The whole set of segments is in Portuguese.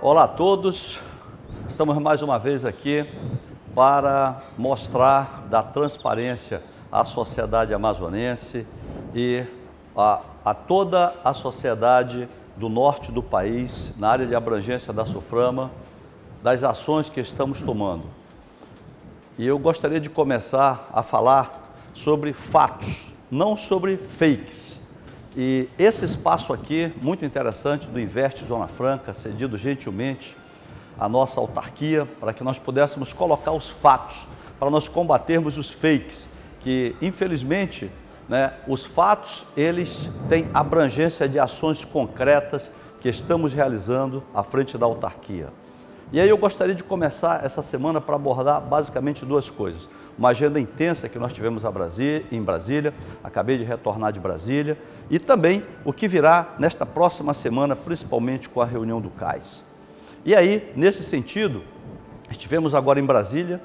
Olá a todos, estamos mais uma vez aqui para mostrar da transparência à sociedade amazonense e a toda a sociedade do norte do país, na área de abrangência da SUFRAMA, das ações que estamos tomando. E eu gostaria de começar a falar sobre fatos, não sobre fakes. E esse espaço aqui, muito interessante, do Investe Zona Franca, cedido gentilmente à nossa autarquia, para que nós pudéssemos colocar os fatos, para nós combatermos os fakes, que infelizmente, os fatos, eles têm abrangência de ações concretas que estamos realizando à frente da autarquia. E aí eu gostaria de começar essa semana para abordar basicamente duas coisas. Uma agenda intensa que nós tivemos em Brasília, acabei de retornar de Brasília, e também o que virá nesta próxima semana, principalmente com a reunião do CAIS. E aí, nesse sentido, estivemos agora em Brasília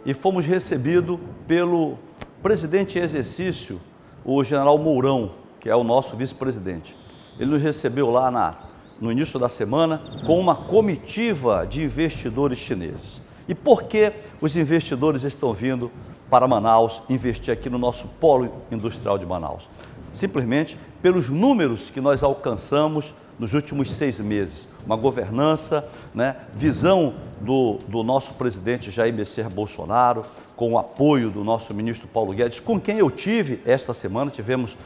e fomos recebidos pelo presidente em exercício, o general Mourão, que é o nosso vice-presidente. Ele nos recebeu lá no início da semana com uma comitiva de investidores chineses. E por que os investidores estão vindo para Manaus investir aqui no nosso polo industrial de Manaus? Simplesmente pelos números que nós alcançamos nos últimos 6 meses. Uma governança, visão do nosso presidente Jair Messias Bolsonaro, com o apoio do nosso ministro Paulo Guedes, com quem eu tive esta semana, tivemos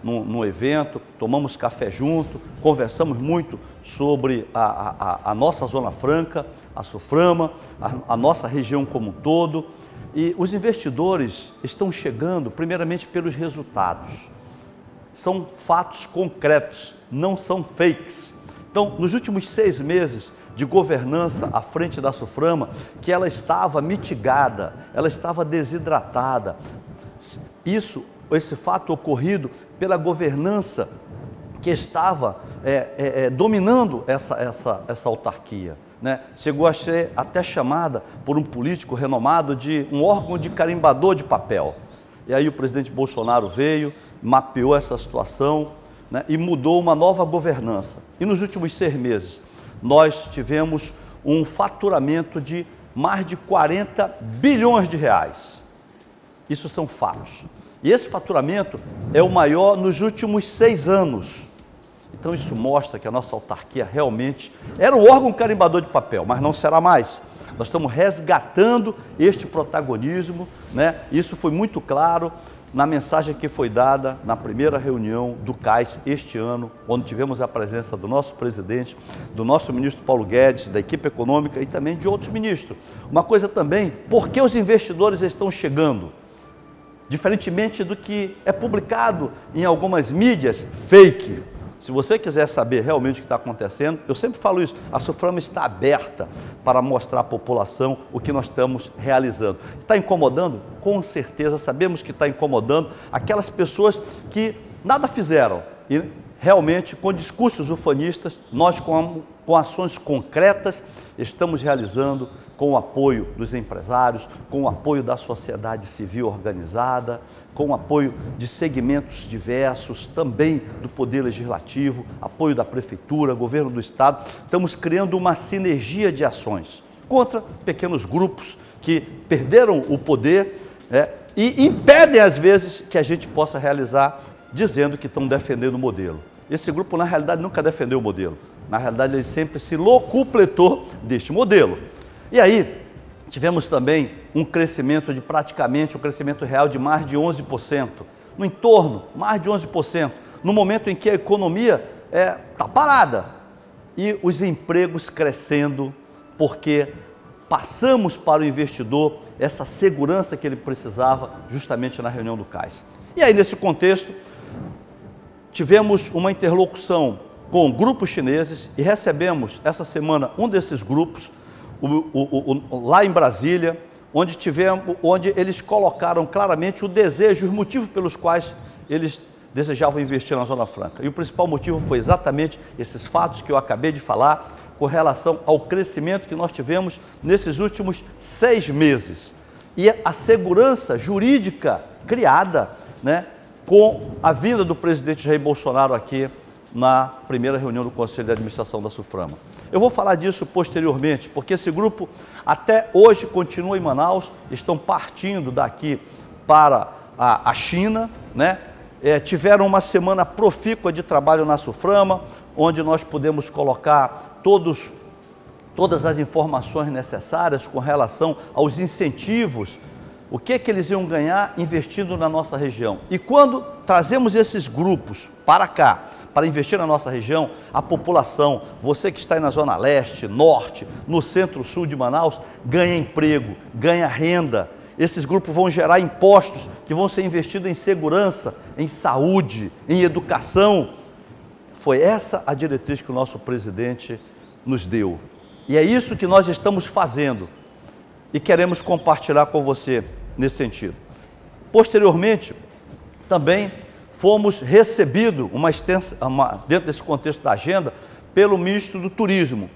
num evento, tomamos café junto, conversamos muito sobre a nossa Zona Franca, a SUFRAMA, a nossa região como um todo. E os investidores estão chegando primeiramente pelos resultados. São fatos concretos, não são fakes. Então, nos últimos 6 meses de governança à frente da SUFRAMA, que ela estava mitigada, ela estava desidratada. Esse fato ocorrido pela governança que estava dominando essa autarquia. Chegou a ser até chamada por um político renomado de um órgão de carimbador de papel. E aí o presidente Bolsonaro veio, mapeou essa situação e mudou uma nova governança. E nos últimos 6 meses, nós tivemos um faturamento de mais de 40 bilhões de reais. Isso são fatos. E esse faturamento é o maior nos últimos 6 anos. Então isso mostra que a nossa autarquia realmente era um órgão carimbador de papel, mas não será mais. Nós estamos resgatando este protagonismo, Isso foi muito claro na mensagem que foi dada na primeira reunião do CAIS este ano, onde tivemos a presença do nosso presidente, do nosso ministro Paulo Guedes, da equipe econômica e também de outros ministros. Uma coisa também, por que os investidores estão chegando? Diferentemente do que é publicado em algumas mídias, fake. Se você quiser saber realmente o que está acontecendo, eu sempre falo isso, a SUFRAMA está aberta para mostrar à população o que nós estamos realizando. Está incomodando? Com certeza, sabemos que está incomodando aquelas pessoas que nada fizeram. E realmente, com discursos ufanistas, nós com ações concretas estamos realizando com o apoio dos empresários, com o apoio da sociedade civil organizada, com o apoio de segmentos diversos, também do Poder Legislativo, apoio da Prefeitura, Governo do Estado. Estamos criando uma sinergia de ações contra pequenos grupos que perderam o poder e impedem, às vezes, que a gente possa realizar, dizendo que estão defendendo o modelo. Esse grupo, na realidade, nunca defendeu o modelo. Na realidade, ele sempre se locupletou deste modelo. E aí, tivemos também um crescimento de praticamente, um crescimento real de mais de 11%. No entorno, mais de 11%. No momento em que a economia está parada. E os empregos crescendo, porque passamos para o investidor essa segurança que ele precisava justamente na reunião do CAIS. E aí, nesse contexto, tivemos uma interlocução com grupos chineses e recebemos essa semana um desses grupos, lá em Brasília, onde eles colocaram claramente o desejo, os motivos pelos quais eles desejavam investir na Zona Franca. E o principal motivo foi exatamente esses fatos que eu acabei de falar, com relação ao crescimento que nós tivemos nesses últimos 6 meses. E a segurança jurídica criada, com a vinda do presidente Jair Bolsonaro aqui na primeira reunião do Conselho de Administração da SUFRAMA. Eu vou falar disso posteriormente, porque esse grupo até hoje continua em Manaus, estão partindo daqui para a China, né? Tiveram uma semana profícua de trabalho na SUFRAMA, onde nós pudemos colocar todas as informações necessárias com relação aos incentivos, o que eles iam ganhar investindo na nossa região. E quando trazemos esses grupos para cá, para investir na nossa região, a população, você que está aí na Zona Leste, Norte, no Centro-Sul de Manaus, ganha emprego, ganha renda. Esses grupos vão gerar impostos que vão ser investidos em segurança, em saúde, em educação. Foi essa a diretriz que o nosso presidente nos deu. E é isso que nós estamos fazendo e queremos compartilhar com você nesse sentido. Posteriormente, também fomos recebidos, dentro desse contexto da agenda, pelo ministro do Turismo.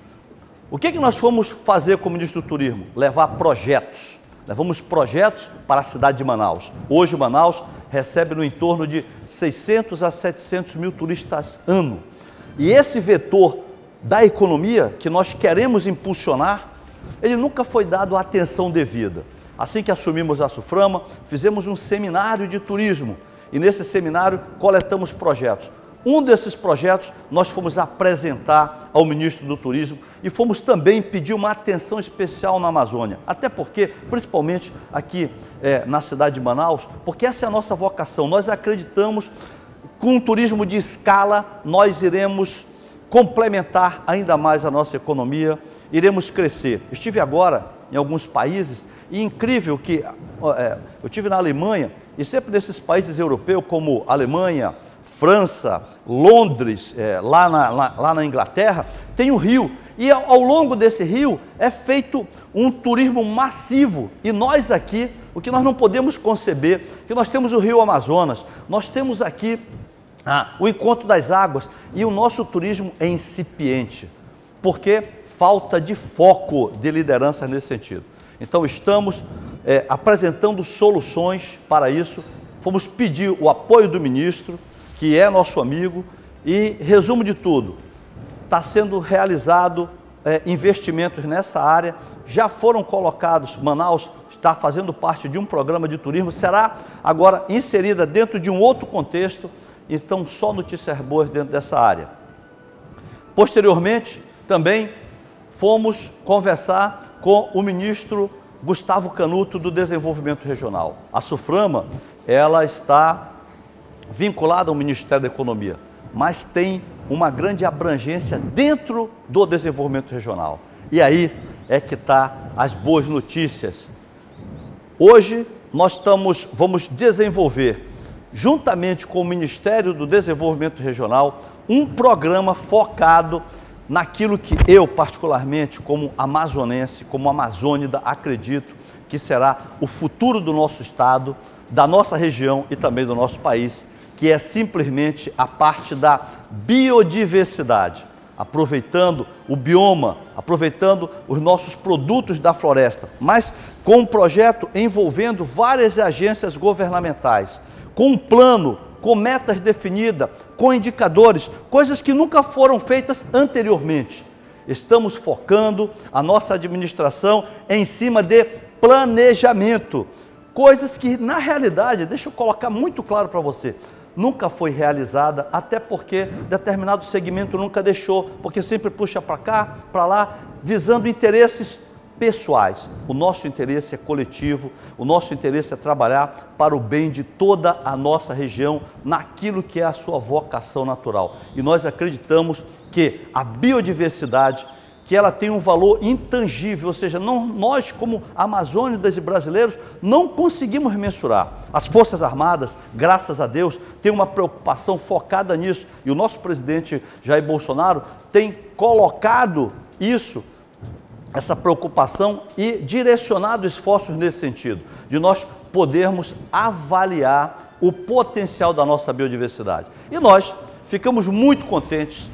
O que nós fomos fazer com o ministro do Turismo? Levar projetos. Levamos projetos para a cidade de Manaus. Hoje, Manaus recebe no entorno de 600 a 700 mil turistas ano. E esse vetor da economia que nós queremos impulsionar, ele nunca foi dado a atenção devida. Assim que assumimos a SUFRAMA, fizemos um seminário de turismo e nesse seminário coletamos projetos. Um desses projetos nós fomos apresentar ao ministro do Turismo e fomos também pedir uma atenção especial na Amazônia. Até porque, principalmente aqui na cidade de Manaus, porque essa é a nossa vocação. Nós acreditamos que com um turismo de escala nós iremos complementar ainda mais a nossa economia, iremos crescer. Estive agora em alguns países e incrível que eu estive na Alemanha e sempre nesses países europeus como Alemanha, França, Londres, lá na Inglaterra, tem um rio. E ao longo desse rio é feito um turismo massivo. E nós aqui, o que nós não podemos conceber, que nós temos o rio Amazonas, nós temos aqui o encontro das águas e o nosso turismo é incipiente, porque falta de foco de liderança nesse sentido. Então estamos apresentando soluções para isso, fomos pedir o apoio do ministro, que é nosso amigo, e resumo de tudo, está sendo realizado investimentos nessa área, já foram colocados, Manaus está fazendo parte de um programa de turismo, será agora inserida dentro de um outro contexto, e estão só notícias boas dentro dessa área. Posteriormente, também fomos conversar com o ministro Gustavo Canuto do Desenvolvimento Regional. A SUFRAMA, ela está vinculada ao Ministério da Economia, mas tem uma grande abrangência dentro do desenvolvimento regional. E aí é que está as boas notícias. Hoje nós vamos desenvolver, juntamente com o Ministério do Desenvolvimento Regional, um programa focado naquilo que eu, particularmente, como amazonense, como amazônida, acredito que será o futuro do nosso estado, da nossa região e também do nosso país, que é simplesmente a parte da biodiversidade, aproveitando o bioma, aproveitando os nossos produtos da floresta, mas com um projeto envolvendo várias agências governamentais, com um plano, com metas definidas, com indicadores, coisas que nunca foram feitas anteriormente. Estamos focando a nossa administração em cima de planejamento, coisas que na realidade, deixa eu colocar muito claro para você, nunca foi realizada, até porque determinado segmento nunca deixou, porque sempre puxa para cá, para lá, visando interesses pessoais. O nosso interesse é coletivo, o nosso interesse é trabalhar para o bem de toda a nossa região, naquilo que é a sua vocação natural. E nós acreditamos que a biodiversidade, que ela tem um valor intangível, ou seja, nós como amazônidas e brasileiros não conseguimos mensurar. As Forças Armadas, graças a Deus, têm uma preocupação focada nisso e o nosso presidente Jair Bolsonaro tem colocado essa preocupação e direcionado esforços nesse sentido, de nós podermos avaliar o potencial da nossa biodiversidade. E nós ficamos muito contentes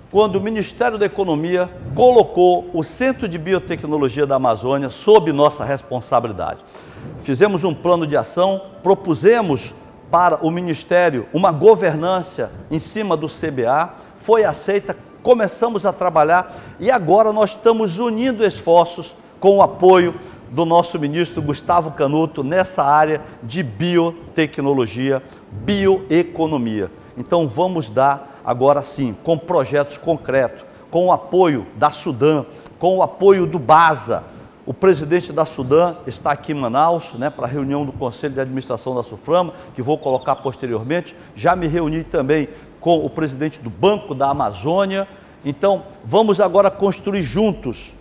quando o Ministério da Economia colocou o Centro de Biotecnologia da Amazônia sob nossa responsabilidade. Fizemos um plano de ação, propusemos para o Ministério uma governança em cima do CBA, foi aceita, começamos a trabalhar e agora nós estamos unindo esforços com o apoio do nosso ministro Gustavo Canuto nessa área de biotecnologia, bioeconomia. Então vamos dar agora sim, com projetos concretos, com o apoio da Sudan, com o apoio do BASA. O presidente da Sudan está aqui em Manaus, para a reunião do Conselho de Administração da SUFRAMA, que vou colocar posteriormente. Já me reuni também com o presidente do Banco da Amazônia. Então, vamos agora construir juntos,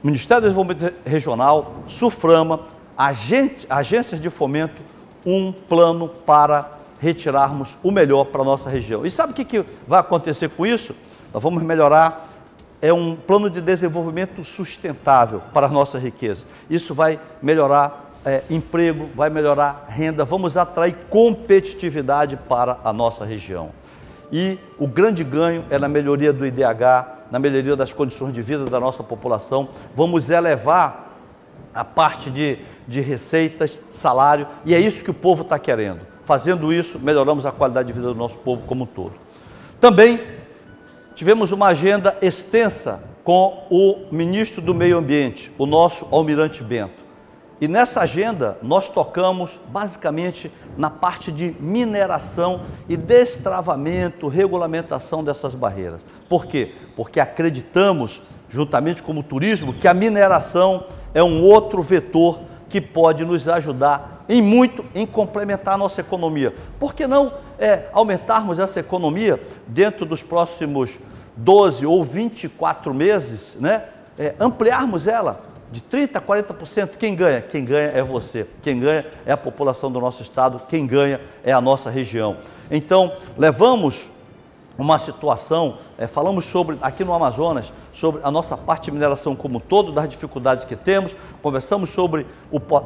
Ministério do Desenvolvimento Regional, SUFRAMA, agências de fomento, um plano para retirarmos o melhor para a nossa região. E sabe o que vai acontecer com isso? Nós vamos melhorar, um plano de desenvolvimento sustentável para a nossa riqueza. Isso vai melhorar emprego, vai melhorar renda, vamos atrair competitividade para a nossa região. E o grande ganho é na melhoria do IDH, na melhoria das condições de vida da nossa população. Vamos elevar a parte de receitas, salário, e é isso que o povo está querendo. Fazendo isso, melhoramos a qualidade de vida do nosso povo como um todo. Também tivemos uma agenda extensa com o ministro do Meio Ambiente, o nosso Almirante Bento. E nessa agenda nós tocamos basicamente na parte de mineração e destravamento, regulamentação dessas barreiras. Por quê? Porque acreditamos, juntamente com o turismo, que a mineração é um outro vetor que pode nos ajudar em complementar a nossa economia. Por que não aumentarmos essa economia dentro dos próximos 12 ou 24 meses, ampliarmos ela de 30% a 40%, quem ganha? Quem ganha é você, quem ganha é a população do nosso estado, quem ganha é a nossa região. Então, levamos uma situação, falamos sobre, aqui no Amazonas, sobre a nossa parte de mineração como um todo, das dificuldades que temos, conversamos sobre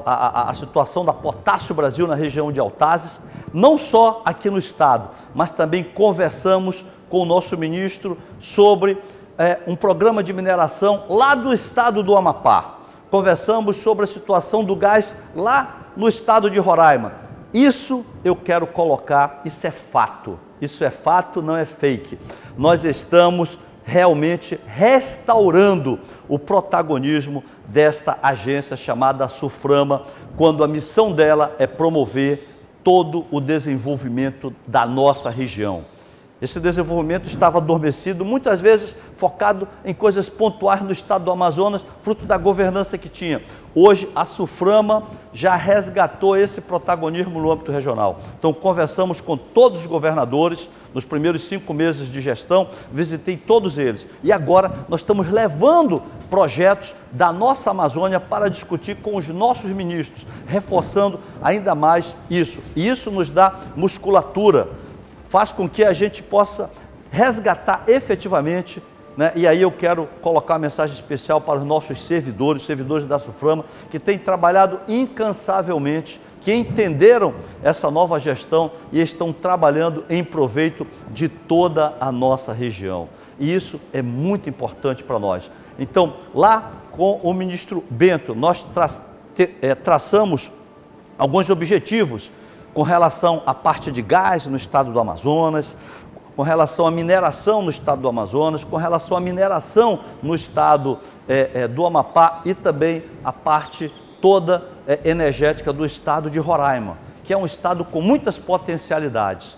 a situação da Potássio Brasil na região de Altazes, não só aqui no estado, mas também conversamos com o nosso ministro sobre um programa de mineração lá do estado do Amapá. Conversamos sobre a situação do gás lá no estado de Roraima. Isso eu quero colocar, isso é fato. Isso é fato, não é fake. Nós estamos realmente restaurando o protagonismo desta agência chamada SUFRAMA, quando a missão dela é promover todo o desenvolvimento da nossa região. Esse desenvolvimento estava adormecido, muitas vezes focado em coisas pontuais no estado do Amazonas, fruto da governança que tinha. Hoje, a SUFRAMA já resgatou esse protagonismo no âmbito regional. Então, conversamos com todos os governadores, nos primeiros 5 meses de gestão, visitei todos eles. E agora, nós estamos levando projetos da nossa Amazônia para discutir com os nossos ministros, reforçando ainda mais isso. E isso nos dá musculatura, faz com que a gente possa resgatar efetivamente, e aí eu quero colocar uma mensagem especial para os nossos servidores da SUFRAMA, que têm trabalhado incansavelmente, que entenderam essa nova gestão e estão trabalhando em proveito de toda a nossa região. E isso é muito importante para nós. Então, lá com o ministro Bento, nós traçamos alguns objetivos com relação à parte de gás no estado do Amazonas, com relação à mineração no estado do Amazonas, com relação à mineração no estado do Amapá e também a parte toda energética do estado de Roraima, que é um estado com muitas potencialidades.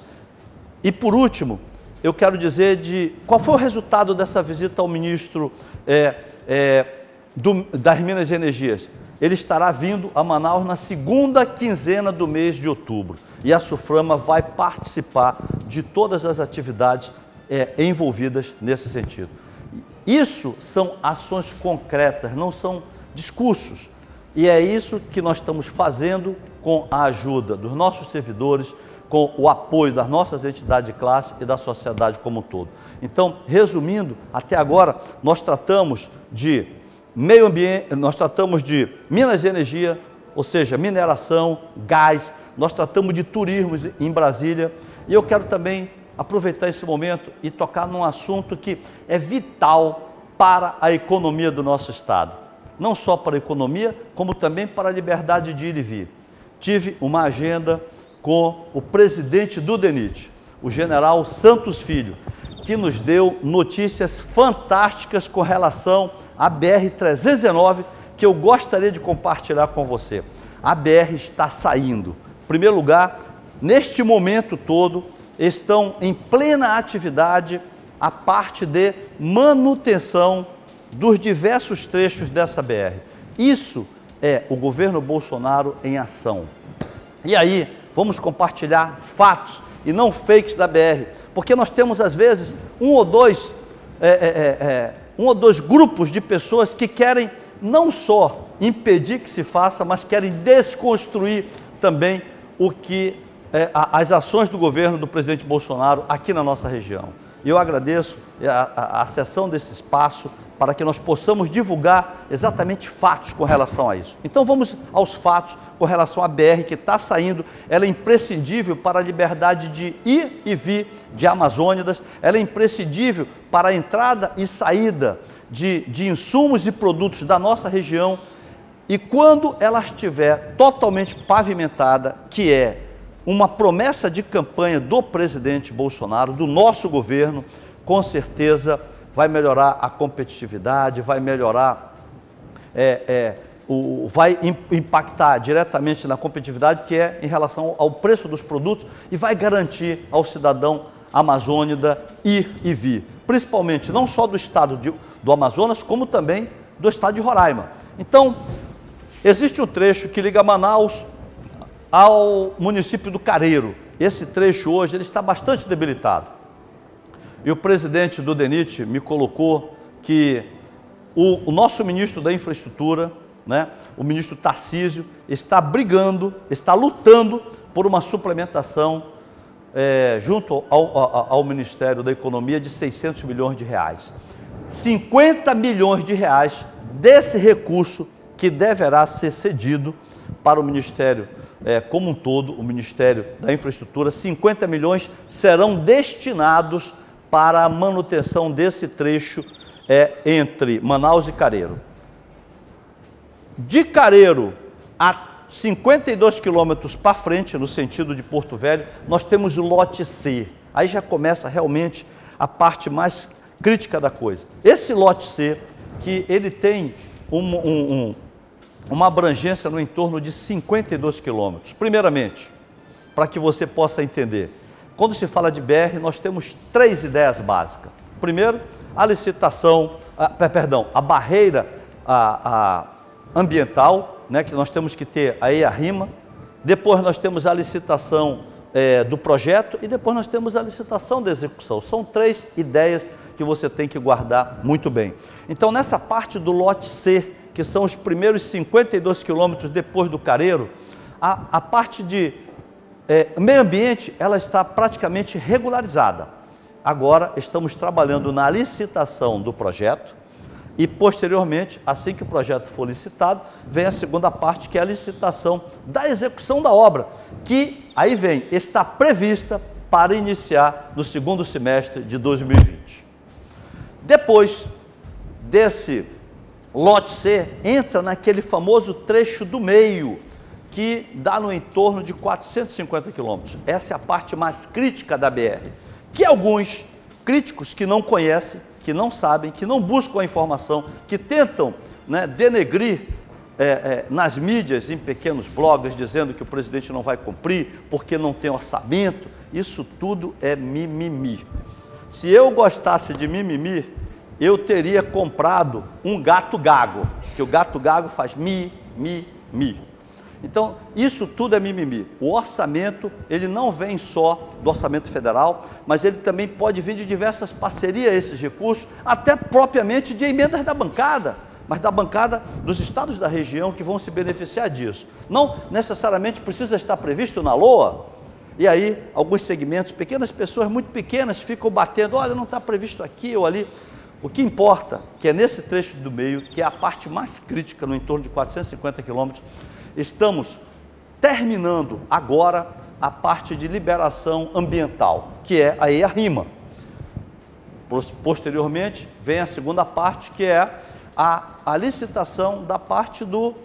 E por último, eu quero dizer qual foi o resultado dessa visita ao ministro das Minas e Energias. Ele estará vindo a Manaus na segunda quinzena do mês de outubro. E a SUFRAMA vai participar de todas as atividades envolvidas nesse sentido. Isso são ações concretas, não são discursos. E é isso que nós estamos fazendo com a ajuda dos nossos servidores, com o apoio das nossas entidades de classe e da sociedade como um todo. Então, resumindo, até agora nós tratamos de meio ambiente, nós tratamos de Minas e Energia, ou seja, mineração, gás, nós tratamos de turismo em Brasília, e eu quero também aproveitar esse momento e tocar num assunto que é vital para a economia do nosso estado. Não só para a economia, como também para a liberdade de ir e vir. Tive uma agenda com o presidente do DENIT, o general Santos Filho, que nos deu notícias fantásticas com relação à BR-319, que eu gostaria de compartilhar com você. A BR está saindo. Em primeiro lugar, neste momento todo, estão em plena atividade a parte de manutenção dos diversos trechos dessa BR. Isso é o governo Bolsonaro em ação. E aí, vamos compartilhar fatos e não fakes da BR, porque nós temos às vezes um ou dois grupos de pessoas que querem não só impedir que se faça, mas querem desconstruir também as ações do governo do presidente Bolsonaro aqui na nossa região. E eu agradeço a cessão desse espaço para que nós possamos divulgar exatamente fatos com relação a isso. Então vamos aos fatos com relação à BR que está saindo. Ela é imprescindível para a liberdade de ir e vir de amazônidas, ela é imprescindível para a entrada e saída de insumos e produtos da nossa região, e quando ela estiver totalmente pavimentada, que é uma promessa de campanha do presidente Bolsonaro, do nosso governo, com certeza vai melhorar a competitividade, vai melhorar, vai impactar diretamente na competitividade, que é em relação ao preço dos produtos, e vai garantir ao cidadão amazônida ir e vir, principalmente não só do estado do Amazonas, como também do estado de Roraima. Então, existe um trecho que liga Manaus ao município do Careiro. Esse trecho hoje ele está bastante debilitado. E o presidente do DENIT me colocou que o nosso ministro da Infraestrutura, né, o ministro Tarcísio, está brigando, está lutando por uma suplementação junto ao Ministério da Economia de 600 milhões de reais. 50 milhões de reais desse recurso que deverá ser cedido para o Ministério como um todo, o Ministério da Infraestrutura. 50 milhões serão destinados para a manutenção desse trecho entre Manaus e Careiro. De Careiro a 52 quilômetros para frente, no sentido de Porto Velho, nós temos o lote C. Aí já começa realmente a parte mais crítica da coisa. Esse lote C, que ele tem uma abrangência no entorno de 52 quilômetros. Primeiramente, para que você possa entender, quando se fala de BR, nós temos 3 ideias básicas. Primeiro, a licitação, a barreira ambiental, né, que nós temos que ter aí a RIMA. Depois nós temos a licitação do projeto e depois nós temos a licitação da execução. São 3 ideias que você tem que guardar muito bem. Então, nessa parte do lote C, que são os primeiros 52 quilômetros depois do Careiro, a parte de meio ambiente, ela está praticamente regularizada. Agora estamos trabalhando na licitação do projeto e posteriormente, assim que o projeto for licitado, vem a segunda parte, que é a licitação da execução da obra, que aí está prevista para iniciar no segundo semestre de 2020. Depois desse lote C, entra naquele famoso trecho do meio, que dá no entorno de 450 quilômetros. Essa é a parte mais crítica da BR, que alguns críticos que não conhecem, que não sabem, que não buscam a informação, que tentam, né, denegrir nas mídias, em pequenos blogs, dizendo que o presidente não vai cumprir porque não tem orçamento. Isso tudo é mimimi. Se eu gostasse de mimimi, eu teria comprado um gato gago, que o gato gago faz mi, mi, mi. Então, isso tudo é mimimi. O orçamento, ele não vem só do orçamento federal, mas ele também pode vir de diversas parcerias, esses recursos, até propriamente de emendas da bancada, mas da bancada dos estados da região que vão se beneficiar disso. Não necessariamente precisa estar previsto na LOA, e aí alguns segmentos, pequenas pessoas muito pequenas ficam batendo, olha, não está previsto aqui ou ali. O que importa, que é nesse trecho do meio, que é a parte mais crítica, no entorno de 450 quilômetros, estamos terminando agora a parte de liberação ambiental, que é aí a RIMA. Posteriormente, vem a segunda parte, que é a licitação da parte do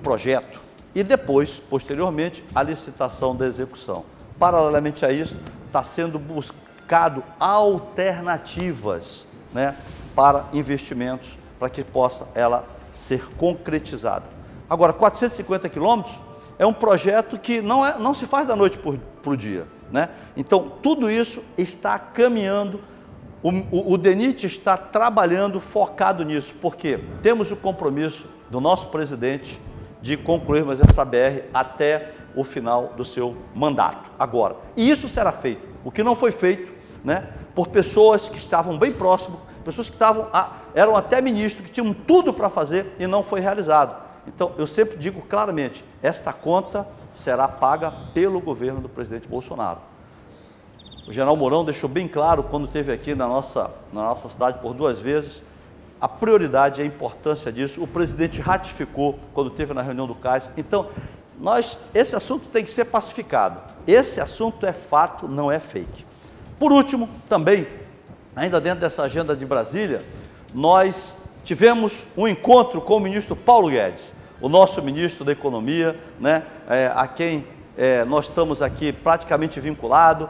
projeto. e depois, posteriormente, a licitação da execução. Paralelamente a isso, está sendo buscado alternativas, né, para investimentos, para que possa ela ser concretizada. Agora, 450 quilômetros é um projeto que não se faz da noite para o dia, né? Então, tudo isso está caminhando, o DENIT está trabalhando focado nisso, porque temos o compromisso do nosso presidente de concluirmos essa BR até o final do seu mandato, agora. E isso será feito, o que não foi feito, né, por pessoas que estavam bem próximas, pessoas que eram até ministros, que tinham tudo para fazer e não foi realizado. Então, eu sempre digo claramente, esta conta será paga pelo governo do presidente Bolsonaro. O general Mourão deixou bem claro, quando esteve aqui na nossa cidade por 2 vezes, a prioridade e a importância disso. O presidente ratificou quando esteve na reunião do CAIS. Então, esse assunto tem que ser pacificado. Esse assunto é fato, não é fake. Por último, também, ainda dentro dessa agenda de Brasília, nós tivemos um encontro com o ministro Paulo Guedes, o nosso ministro da Economia, né, a quem nós estamos aqui praticamente vinculados.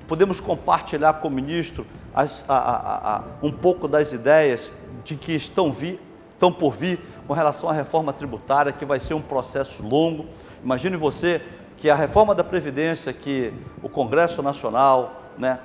Podemos compartilhar com o ministro um pouco das ideias de que estão por vir com relação à reforma tributária, que vai ser um processo longo. Imagine você que a reforma da Previdência, que o Congresso Nacional, né,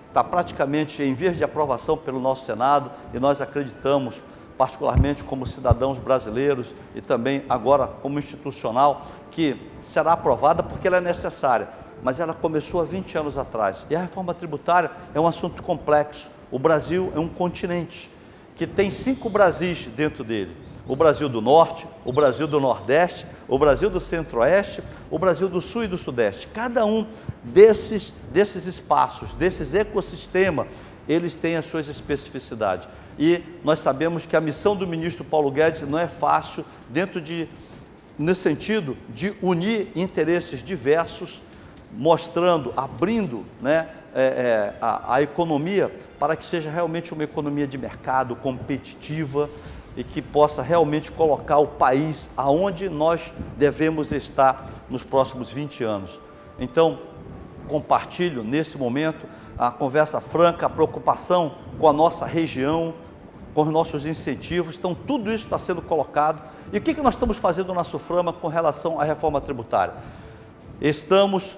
está praticamente em vias de aprovação pelo nosso Senado, e nós acreditamos, particularmente como cidadãos brasileiros e também agora como institucional, que será aprovada porque ela é necessária, mas ela começou há 20 anos atrás. E a reforma tributária é um assunto complexo. O Brasil é um continente que tem 5 Brasis dentro dele: o Brasil do Norte, o Brasil do Nordeste, o Brasil do Centro-Oeste, o Brasil do Sul e do Sudeste. Cada um desses espaços, desses ecossistemas, eles têm as suas especificidades. E nós sabemos que a missão do ministro Paulo Guedes não é fácil, nesse sentido de unir interesses diversos, mostrando, abrindo, né, a economia para que seja realmente uma economia de mercado, competitiva, e que possa realmente colocar o país aonde nós devemos estar nos próximos 20 anos. Então, compartilho nesse momento a conversa franca, a preocupação com a nossa região, com os nossos incentivos. Então, tudo isso está sendo colocado. E o que nós estamos fazendo na SUFRAMA com relação à reforma tributária? Estamos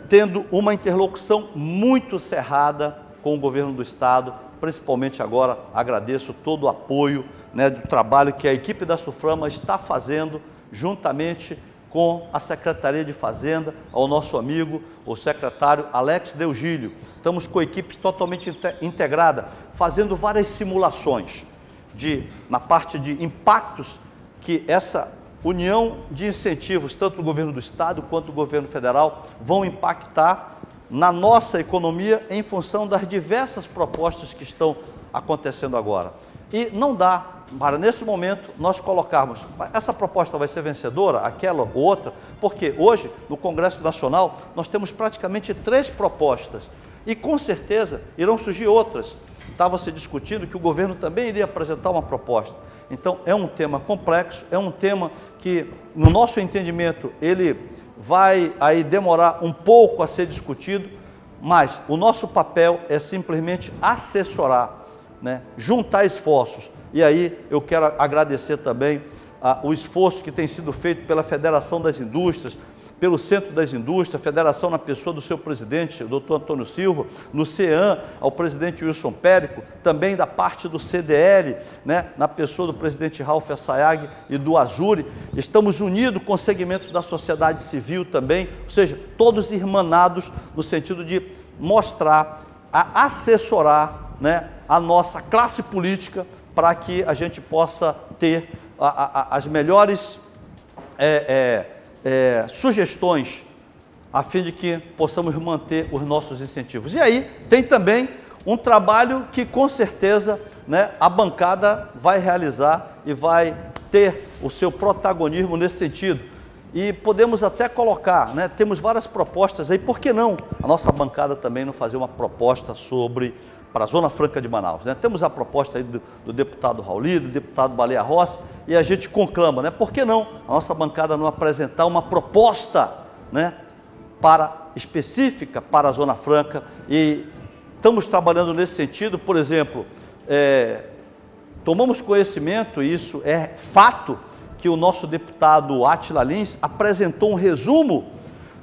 tendo uma interlocução muito cerrada com o governo do Estado, principalmente agora. Agradeço todo o apoio, né, do trabalho que a equipe da SUFRAMA está fazendo, juntamente com a Secretaria de Fazenda, ao nosso amigo, o secretário Alex Deugílio. Estamos com equipes totalmente integrada, fazendo várias simulações na parte de impactos que essa união de incentivos, tanto do governo do Estado quanto do governo federal, vão impactar na nossa economia em função das diversas propostas que estão acontecendo agora. E não dá para, nesse momento, nós colocarmos, essa proposta vai ser vencedora, aquela ou outra, porque hoje, no Congresso Nacional, nós temos praticamente 3 propostas e, com certeza, irão surgir outras. Estava se discutindo que o governo também iria apresentar uma proposta. Então, é um tema complexo, é um tema que, no nosso entendimento, ele vai aí demorar um pouco a ser discutido, mas o nosso papel é simplesmente assessorar, né, juntar esforços. E aí eu quero agradecer também o esforço que tem sido feito pela Federação das Indústrias, pelo Centro das Indústrias, a Federação na pessoa do seu presidente, o doutor Antônio Silva, no CEAM, ao presidente Wilson Périco, também da parte do CDL, né, na pessoa do presidente Ralph Assayag e do Azuri. Estamos unidos com segmentos da sociedade civil também, ou seja, todos irmanados no sentido de mostrar, assessorar, né, a nossa classe política para que a gente possa ter as melhores sugestões a fim de que possamos manter os nossos incentivos. E aí tem também um trabalho que com certeza, né, a bancada vai realizar e vai ter o seu protagonismo nesse sentido. E podemos até colocar, né, temos várias propostas aí, por que não a nossa bancada também não fazer uma proposta para a Zona Franca de Manaus, né? Temos a proposta aí do deputado Rauli, do deputado Baleia Rossi, e a gente conclama, né? Por que não a nossa bancada não apresentar uma proposta, né, específica para a Zona Franca? E estamos trabalhando nesse sentido. Por exemplo, tomamos conhecimento, e isso é fato, que o nosso deputado Átila Lins apresentou um resumo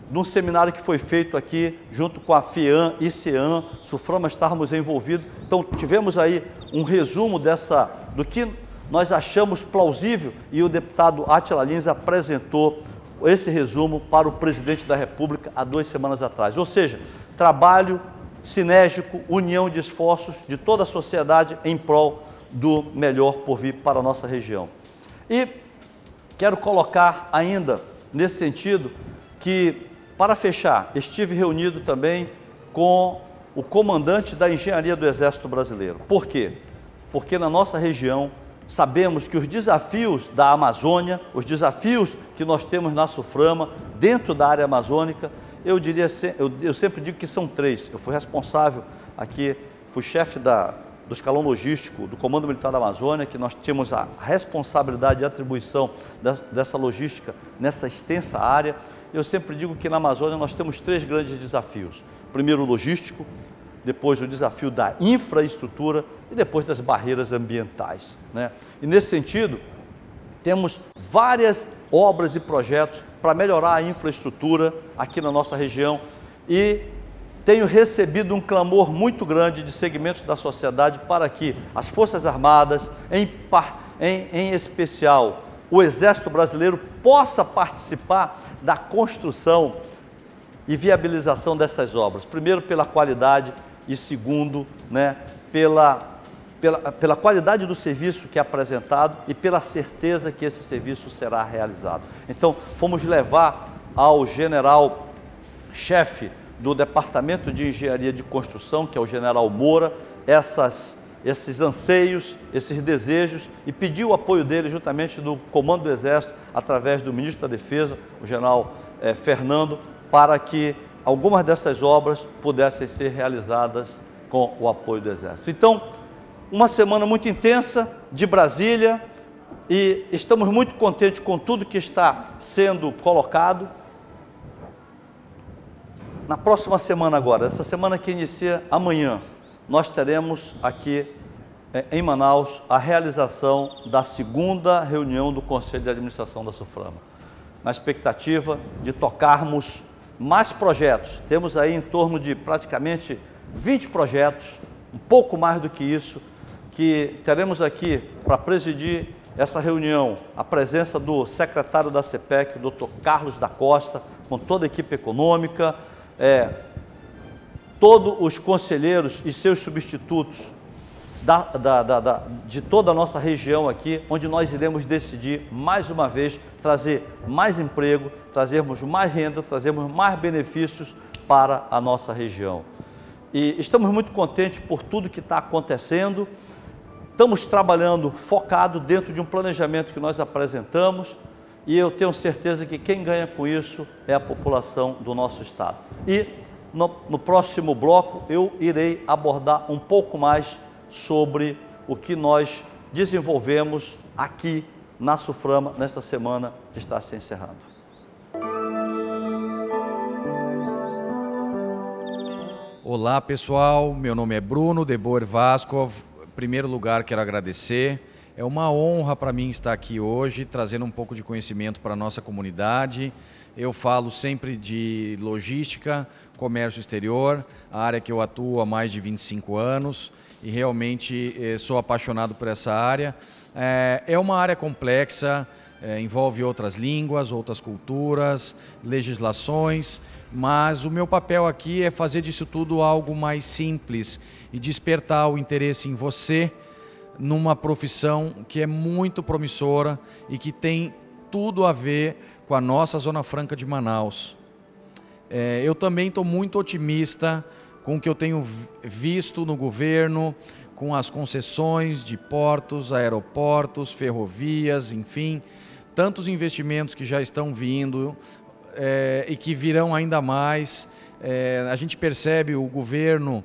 de um seminário que foi feito aqui junto com a FEAM e CEAM, Suframa, estávamos envolvidos. Então tivemos aí um resumo do que nós achamos plausível, e o deputado Átila Lins apresentou esse resumo para o presidente da República há 2 semanas atrás. Ou seja, trabalho sinérgico, união de esforços de toda a sociedade em prol do melhor por vir para a nossa região. E quero colocar ainda nesse sentido que, para fechar, estive reunido também com o comandante da Engenharia do Exército Brasileiro. Por quê? Porque na nossa região sabemos que os desafios da Amazônia, os desafios que nós temos na Suframa, dentro da área amazônica, eu sempre digo que são 3. Eu fui responsável aqui, fui chefe do escalão logístico do Comando Militar da Amazônia, que nós tínhamos a responsabilidade e atribuição dessa logística nessa extensa área. Eu sempre digo que na Amazônia nós temos 3 grandes desafios. Primeiro, o logístico, depois o desafio da infraestrutura e depois das barreiras ambientais, né? E nesse sentido, temos várias obras e projetos para melhorar a infraestrutura aqui na nossa região, e tenho recebido um clamor muito grande de segmentos da sociedade para que as Forças Armadas, em especial o Exército Brasileiro, possa participar da construção e viabilização dessas obras. Primeiro, pela qualidade, e segundo, né, pela qualidade do serviço que é apresentado e pela certeza que esse serviço será realizado. Então, fomos levar ao general-chefe do Departamento de Engenharia de Construção, que é o general Moura, esses anseios, esses desejos, e pedir o apoio dele juntamente do Comando do Exército, através do Ministro da Defesa, o general Fernando, para que algumas dessas obras pudessem ser realizadas com o apoio do Exército. Então, uma semana muito intensa de Brasília, e estamos muito contentes com tudo que está sendo colocado. Na próxima semana agora, essa semana que inicia amanhã, nós teremos aqui em Manaus a realização da 2ª reunião do Conselho de Administração da Suframa, na expectativa de tocarmos mais projetos. Temos aí em torno de praticamente 20 projetos, um pouco mais do que isso, que teremos aqui para presidir essa reunião a presença do secretário da CPEC, o Dr. Carlos da Costa, com toda a equipe econômica, todos os conselheiros e seus substitutos de toda a nossa região aqui, onde nós iremos decidir, mais uma vez, trazer mais emprego, trazermos mais renda, trazermos mais benefícios para a nossa região. E estamos muito contentes por tudo que está acontecendo. Estamos trabalhando focado dentro de um planejamento que nós apresentamos, e eu tenho certeza que quem ganha com isso é a população do nosso estado. E no próximo bloco eu irei abordar um pouco mais sobre o que nós desenvolvemos aqui na Suframa nesta semana que está se encerrando. Olá pessoal, meu nome é Bruno de Boer Vaskov. Em primeiro lugar, quero agradecer. É uma honra para mim estar aqui hoje, trazendo um pouco de conhecimento para a nossa comunidade. Eu falo sempre de logística, comércio exterior, a área que eu atuo há mais de 25 anos, e realmente sou apaixonado por essa área. É uma área complexa, envolve outras línguas, outras culturas, legislações, mas o meu papel aqui é fazer disso tudo algo mais simples e despertar o interesse em você numa profissão que é muito promissora e que tem tudo a ver com a nossa Zona Franca de Manaus. Eu também estou muito otimista com o que eu tenho visto no governo, com as concessões de portos, aeroportos, ferrovias, enfim, tantos investimentos que já estão vindo e que virão ainda mais. A gente percebe o governo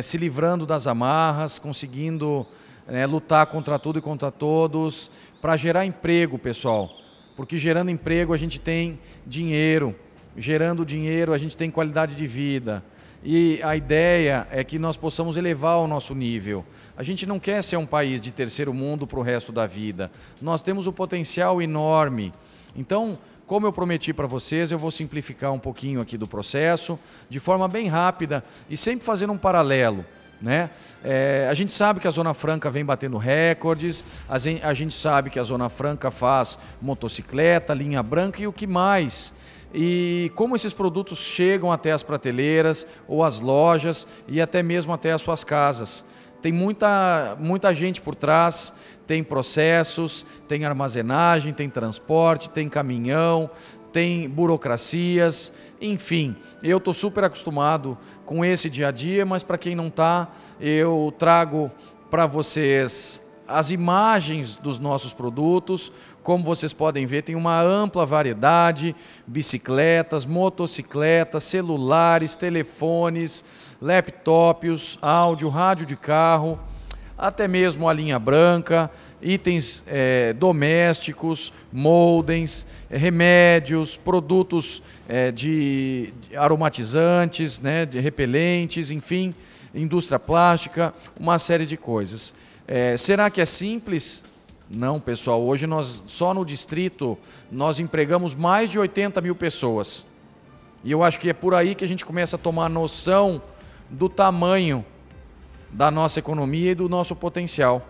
se livrando das amarras, conseguindo né, lutar contra tudo e contra todos, para gerar emprego, pessoal. Porque gerando emprego a gente tem dinheiro, gerando dinheiro a gente tem qualidade de vida. E a ideia é que nós possamos elevar o nosso nível. A gente não quer ser um país de terceiro mundo para o resto da vida. Nós temos um potencial enorme. Então, como eu prometi para vocês, eu vou simplificar um pouquinho aqui do processo, de forma bem rápida e sempre fazendo um paralelo, né? A gente sabe que a Zona Franca vem batendo recordes, a gente sabe que a Zona Franca faz motocicleta, linha branca e o que mais? E como esses produtos chegam até as prateleiras ou as lojas e até mesmo até as suas casas. Tem muita gente por trás, tem processos, tem armazenagem, tem transporte, tem caminhão, tem burocracias, enfim. Eu estou super acostumado com esse dia a dia, mas para quem não está, eu trago para vocês as imagens dos nossos produtos. Como vocês podem ver, tem uma ampla variedade, bicicletas, motocicletas, celulares, telefones, laptops, áudio, rádio de carro, até mesmo a linha branca, itens domésticos, moldens, remédios, produtos de aromatizantes, né, de repelentes, enfim, indústria plástica, uma série de coisas. Será que é simples? Não, pessoal. Hoje só no distrito nós empregamos mais de 80 mil pessoas. E eu acho que é por aí que a gente começa a tomar noção do tamanho da nossa economia e do nosso potencial.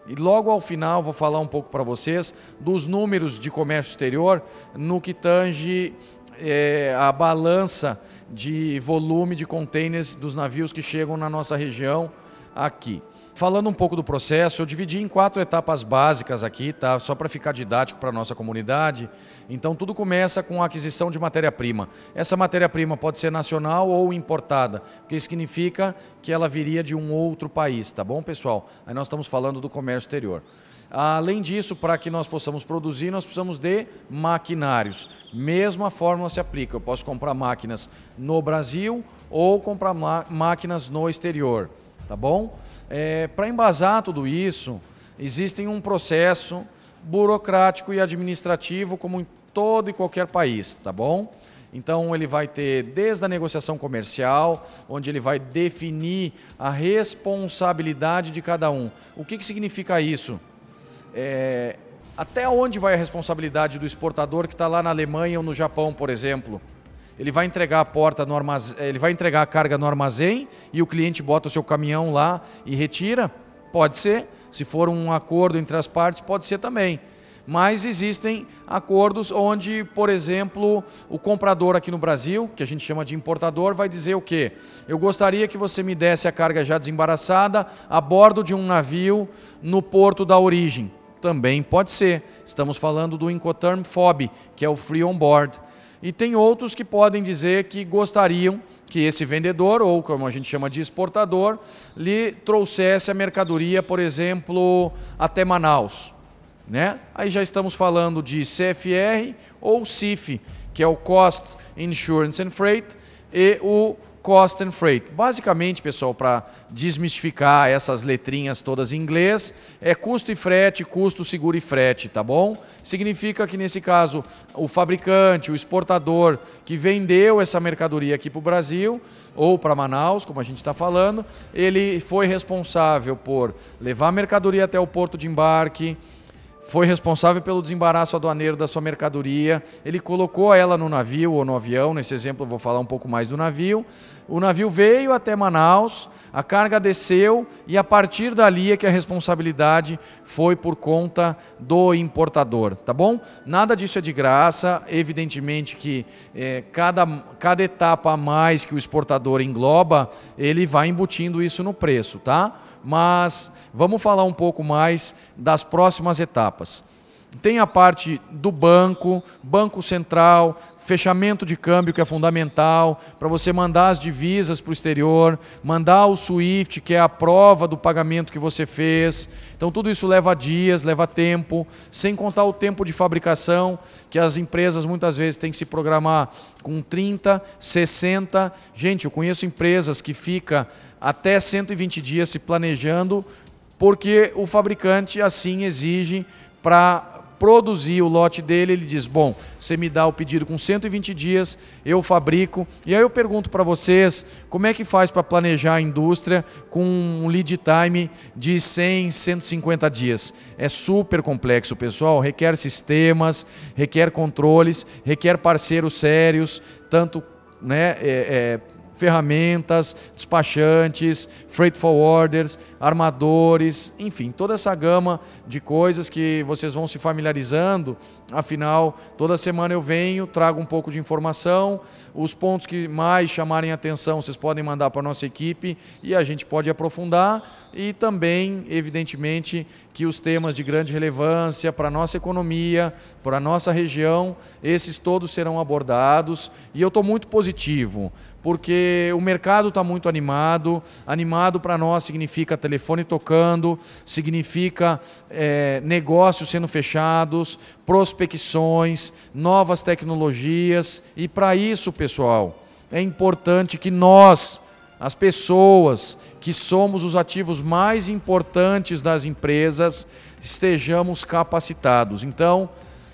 E logo ao final vou falar um pouco para vocês dos números de comércio exterior no que tange a balança de volume de contêineres dos navios que chegam na nossa região aqui. Falando um pouco do processo, eu dividi em 4 etapas básicas aqui, tá? Só para ficar didático para a nossa comunidade. Então tudo começa com a aquisição de matéria-prima. Essa matéria-prima pode ser nacional ou importada, o que significa que ela viria de um outro país, tá bom, pessoal? Aí nós estamos falando do comércio exterior. Além disso, para que nós possamos produzir, nós precisamos de maquinários. Mesma fórmula se aplica. Eu posso comprar máquinas no Brasil ou comprar máquinas no exterior. Tá bom? Para embasar tudo isso, existe um processo burocrático e administrativo como em todo e qualquer país, tá bom? Então ele vai ter desde a negociação comercial, onde ele vai definir a responsabilidade de cada um. O que significa isso? Até onde vai a responsabilidade do exportador que está lá na Alemanha ou no Japão, por exemplo? Ele vai entregar ele vai entregar a carga no armazém e o cliente bota o seu caminhão lá e retira? Pode ser. Se for um acordo entre as partes, pode ser também. Mas existem acordos onde, por exemplo, o comprador aqui no Brasil, que a gente chama de importador, vai dizer o quê? Eu gostaria que você me desse a carga já desembaraçada a bordo de um navio no porto da origem. Também pode ser. Estamos falando do Incoterm FOB, que é o Free On Board. E tem outros que podem dizer que gostariam que esse vendedor, ou como a gente chama de exportador, lhe trouxesse a mercadoria, por exemplo, até Manaus, né? Aí já estamos falando de CFR ou CIF, que é o Cost, Insurance and Freight, e o Cost and Freight. Basicamente, pessoal, para desmistificar essas letrinhas todas em inglês, é custo e frete, custo, seguro e frete, tá bom? Significa que, nesse caso, o fabricante, o exportador que vendeu essa mercadoria aqui para o Brasil, ou para Manaus, como a gente está falando, ele foi responsável por levar a mercadoria até o porto de embarque, foi responsável pelo desembaraço aduaneiro da sua mercadoria, ele colocou ela no navio ou no avião, nesse exemplo eu vou falar um pouco mais do navio. O navio veio até Manaus, a carga desceu e a partir dali é que a responsabilidade foi por conta do importador, tá bom? Nada disso é de graça, evidentemente que cada etapa a mais que o exportador engloba, ele vai embutindo isso no preço, tá? Mas vamos falar um pouco mais das próximas etapas. Tem a parte do banco, banco central, fechamento de câmbio, que é fundamental, para você mandar as divisas para o exterior, mandar o SWIFT, que é a prova do pagamento que você fez. Então tudo isso leva dias, leva tempo, sem contar o tempo de fabricação, que as empresas muitas vezes têm que se programar com 30, 60. Gente, eu conheço empresas que ficam até 120 dias se planejando porque o fabricante assim exige para produzir o lote dele. Ele diz, bom, você me dá o pedido com 120 dias, eu fabrico. E aí eu pergunto para vocês, como é que faz para planejar a indústria com um lead time de 100, 150 dias? É super complexo, pessoal, requer sistemas, requer controles, requer parceiros sérios, tanto ferramentas, despachantes, freight forwarders, armadores, enfim, toda essa gama de coisas que vocês vão se familiarizando. Afinal, toda semana eu venho, trago um pouco de informação, os pontos que mais chamarem atenção vocês podem mandar para a nossa equipe e a gente pode aprofundar, e também, evidentemente, que os temas de grande relevância para a nossa economia, para a nossa região, esses todos serão abordados, e eu estou muito positivo, porque o mercado está muito animado. Animado para nós significa telefone tocando, significa negócios sendo fechados, prospecções, novas tecnologias. E para isso, pessoal, é importante que nós, as pessoas que somos os ativos mais importantes das empresas, estejamos capacitados. Então,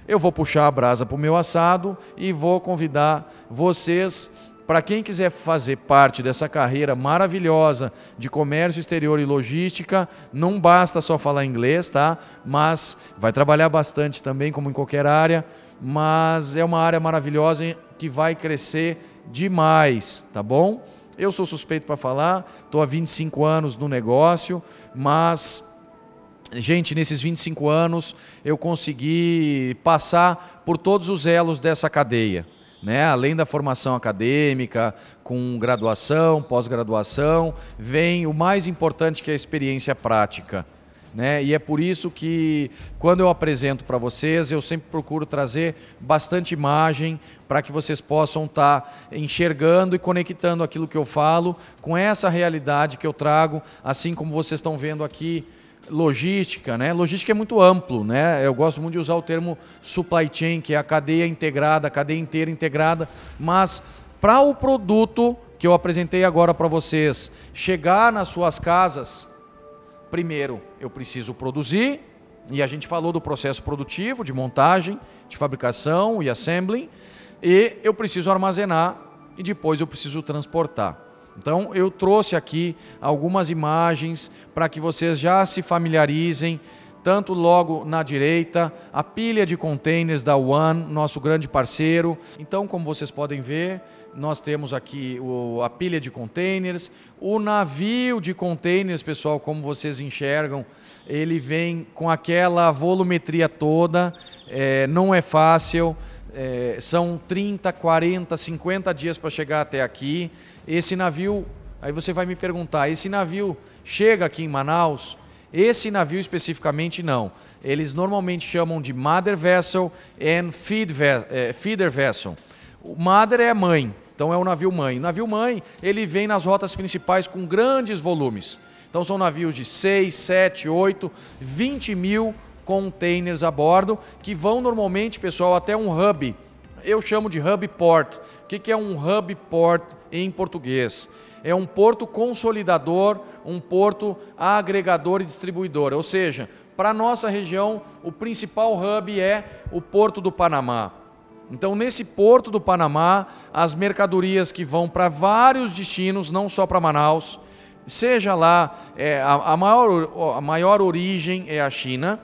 eu vou puxar a brasa para o meu assado e vou convidar vocês. Para quem quiser fazer parte dessa carreira maravilhosa de comércio exterior e logística, não basta só falar inglês, tá? Mas vai trabalhar bastante também, como em qualquer área, mas é uma área maravilhosa que vai crescer demais, tá bom? Eu sou suspeito para falar, estou há 25 anos no negócio, mas, gente, nesses 25 anos eu consegui passar por todos os elos dessa cadeia. Além da formação acadêmica, com graduação, pós-graduação, vem o mais importante, que é a experiência prática. E é por isso que, quando eu apresento para vocês, eu sempre procuro trazer bastante imagem para que vocês possam estar enxergando e conectando aquilo que eu falo com essa realidade que eu trago, assim como vocês estão vendo aqui. Logística, Logística é muito amplo, Eu gosto muito de usar o termo supply chain, que é a cadeia integrada, a cadeia inteira integrada, mas para o produto que eu apresentei agora para vocês chegar nas suas casas, primeiro eu preciso produzir, e a gente falou do processo produtivo, de montagem, de fabricação e assembly, e eu preciso armazenar e depois eu preciso transportar. Então, eu trouxe aqui algumas imagens para que vocês já se familiarizem, tanto logo na direita, a pilha de containers da One, nosso grande parceiro. Então, como vocês podem ver, nós temos aqui a pilha de containers, o navio de containers, pessoal, como vocês enxergam, ele vem com aquela volumetria toda, não é fácil. São 30, 40, 50 dias para chegar até aqui. Esse navio, aí você vai me perguntar, esse navio chega aqui em Manaus? Esse navio especificamente não. Eles normalmente chamam de Mother Vessel and Feeder Vessel. O Mother é a mãe, então é o navio mãe. O navio mãe, ele vem nas rotas principais com grandes volumes. Então são navios de 6, 7, 8, 20 mil containers a bordo, que vão normalmente, pessoal, até um hub. Eu chamo de hub port. O que é um hub port em português? É um porto consolidador, um porto agregador e distribuidor. Ou seja, para a nossa região, o principal hub é o Porto do Panamá. Então, nesse Porto do Panamá, as mercadorias que vão para vários destinos, não só para Manaus, seja lá, a maior origem é a China,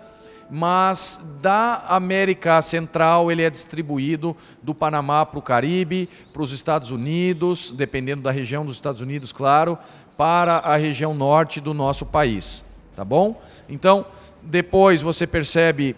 mas da América Central ele é distribuído do Panamá para o Caribe, para os Estados Unidos, dependendo da região dos Estados Unidos, claro, para a região norte do nosso país, tá bom? Então, depois você percebe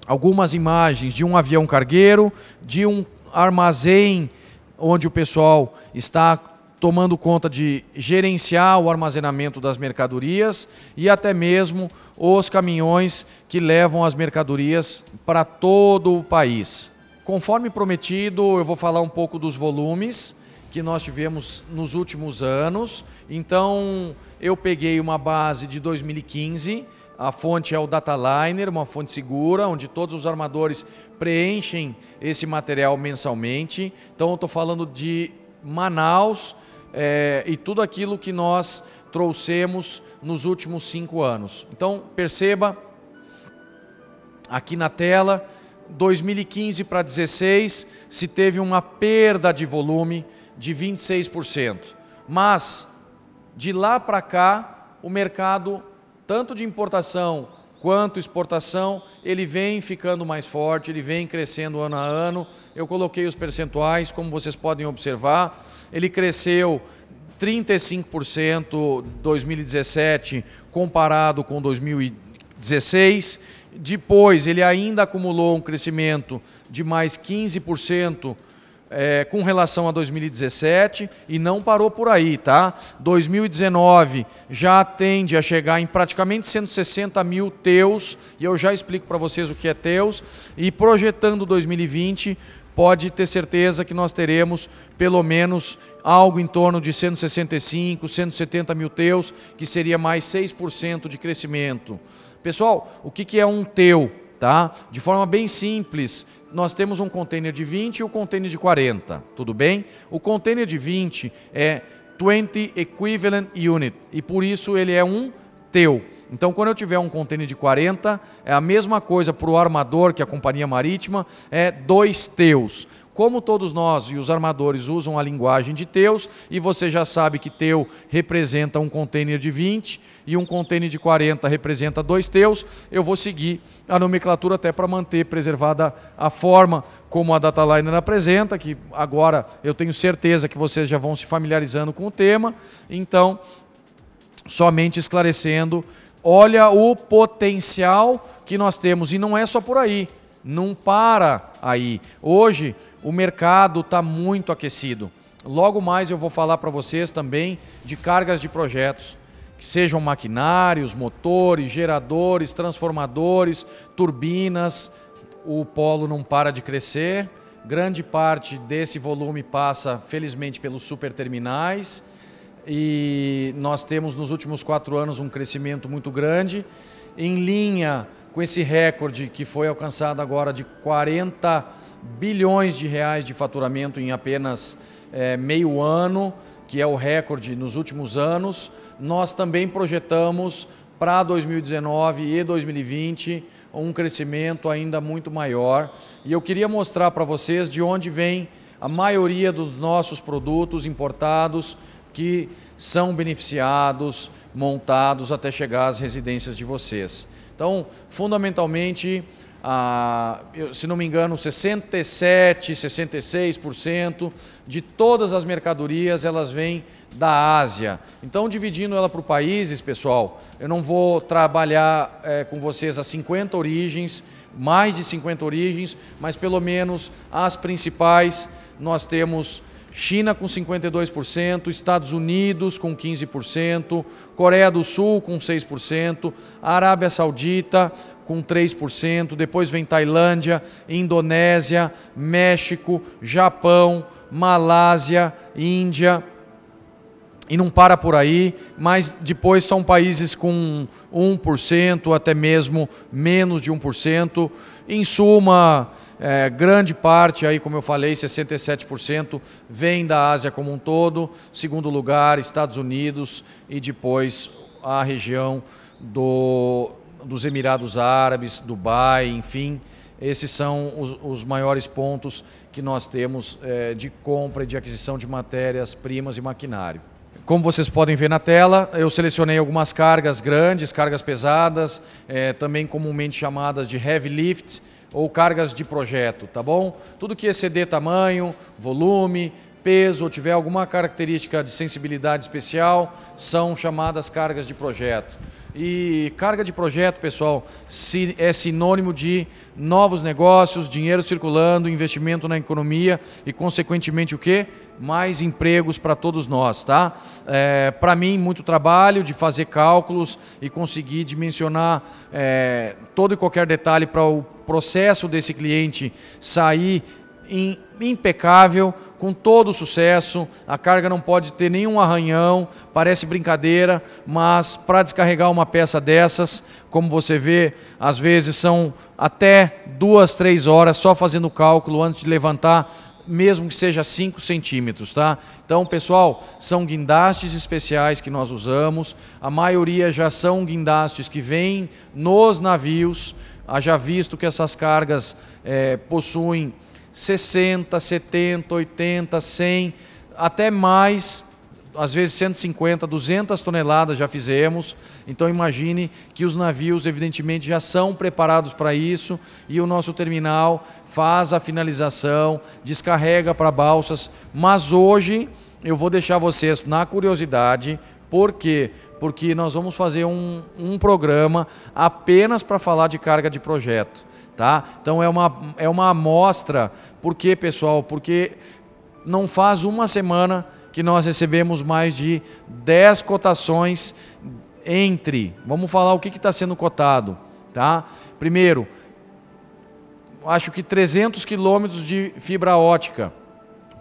algumas imagens de um avião cargueiro, de um armazém onde o pessoal está tomando conta de gerenciar o armazenamento das mercadorias e até mesmo os caminhões que levam as mercadorias para todo o país. Conforme prometido, eu vou falar um pouco dos volumes que nós tivemos nos últimos anos. Então, eu peguei uma base de 2015, a fonte é o Dataliner, uma fonte segura, onde todos os armadores preenchem esse material mensalmente. Então, eu estou falando de Manaus, e tudo aquilo que nós trouxemos nos últimos 5 anos. Então, perceba aqui na tela, 2015 para 2016, se teve uma perda de volume de 26%. Mas, de lá para cá, o mercado, tanto de importação quanto exportação, ele vem ficando mais forte, ele vem crescendo ano a ano. Eu coloquei os percentuais, como vocês podem observar, ele cresceu 35% em 2017 comparado com 2016. Depois ele ainda acumulou um crescimento de mais 15% com relação a 2017 e não parou por aí, tá? 2019 já tende a chegar em praticamente 160 mil TEUs, e eu já explico para vocês o que é TEUs, e projetando 2020, pode ter certeza que nós teremos pelo menos algo em torno de 165, 170 mil TEUs, que seria mais 6% de crescimento. Pessoal, o que é um TEU? Tá? De forma bem simples, nós temos um container de 20 e um container de 40, tudo bem? O container de 20 é 20 Equivalent Unit, e por isso ele é um TEU. Então, quando eu tiver um container de 40, é a mesma coisa para o armador, que é a companhia marítima, é 2 TEUs. Como todos nós e os armadores usam a linguagem de TEUs, e você já sabe que TEU representa um container de 20 e um container de 40 representa 2 TEUs, eu vou seguir a nomenclatura até para manter preservada a forma como a Dataliner apresenta, que agora eu tenho certeza que vocês já vão se familiarizando com o tema. Então, somente esclarecendo, olha o potencial que nós temos, e não é só por aí, não para aí. Hoje o mercado está muito aquecido. Logo mais eu vou falar para vocês também de cargas de projetos, que sejam maquinários, motores, geradores, transformadores, turbinas. O polo não para de crescer, grande parte desse volume passa, felizmente, pelos superterminais, e nós temos nos últimos 4 anos um crescimento muito grande, em linha com esse recorde que foi alcançado agora de 40 bilhões de reais de faturamento em apenas meio ano, que é o recorde nos últimos anos. Nós também projetamos para 2019 e 2020 um crescimento ainda muito maior. E eu queria mostrar para vocês de onde vem a maioria dos nossos produtos importados que são beneficiados, montados até chegar às residências de vocês. Então, fundamentalmente, se não me engano, 67%, 66% de todas as mercadorias elas vêm da Ásia. Então, dividindo ela por países, pessoal, eu não vou trabalhar com vocês as 50 origens, mais de 50 origens, mas pelo menos as principais. Nós temos China com 52%, Estados Unidos com 15%, Coreia do Sul com 6%, Arábia Saudita com 3%, depois vem Tailândia, Indonésia, México, Japão, Malásia, Índia, e não para por aí, mas depois são países com 1%, até mesmo menos de 1%. Em suma, grande parte, aí, como eu falei, 67% vem da Ásia como um todo, segundo lugar, Estados Unidos, e depois a região dos Emirados Árabes, Dubai, enfim. Esses são os maiores pontos que nós temos de compra e de aquisição de matérias-primas e maquinário. Como vocês podem ver na tela, eu selecionei algumas cargas grandes, cargas pesadas, também comumente chamadas de heavy lift ou cargas de projeto, tá bom? Tudo que exceder tamanho, volume, peso ou tiver alguma característica de sensibilidade especial são chamadas cargas de projeto. E carga de projeto, pessoal, é sinônimo de novos negócios, dinheiro circulando, investimento na economia e, consequentemente, o quê? Mais empregos para todos nós, tá? Para mim, muito trabalho de fazer cálculos e conseguir dimensionar todo e qualquer detalhe para o processo desse cliente sair impecável, com todo o sucesso. A carga não pode ter nenhum arranhão, parece brincadeira, mas para descarregar uma peça dessas, como você vê, às vezes são até 2, 3 horas só fazendo cálculo antes de levantar mesmo que seja 5 centímetros, tá? Então, pessoal, são guindastes especiais que nós usamos, a maioria já são guindastes que vêm nos navios, haja visto que essas cargas possuem 60, 70, 80, 100, até mais, às vezes 150, 200 toneladas já fizemos. Então imagine que os navios evidentemente já são preparados para isso e o nosso terminal faz a finalização, descarrega para balsas, mas hoje eu vou deixar vocês na curiosidade. Por quê? Porque nós vamos fazer um programa apenas para falar de carga de projeto, tá? Então é uma amostra. Por quê, pessoal? Porque não faz uma semana que nós recebemos mais de 10 cotações vamos falar o que está sendo cotado, tá? Primeiro, acho que 300 quilômetros de fibra ótica.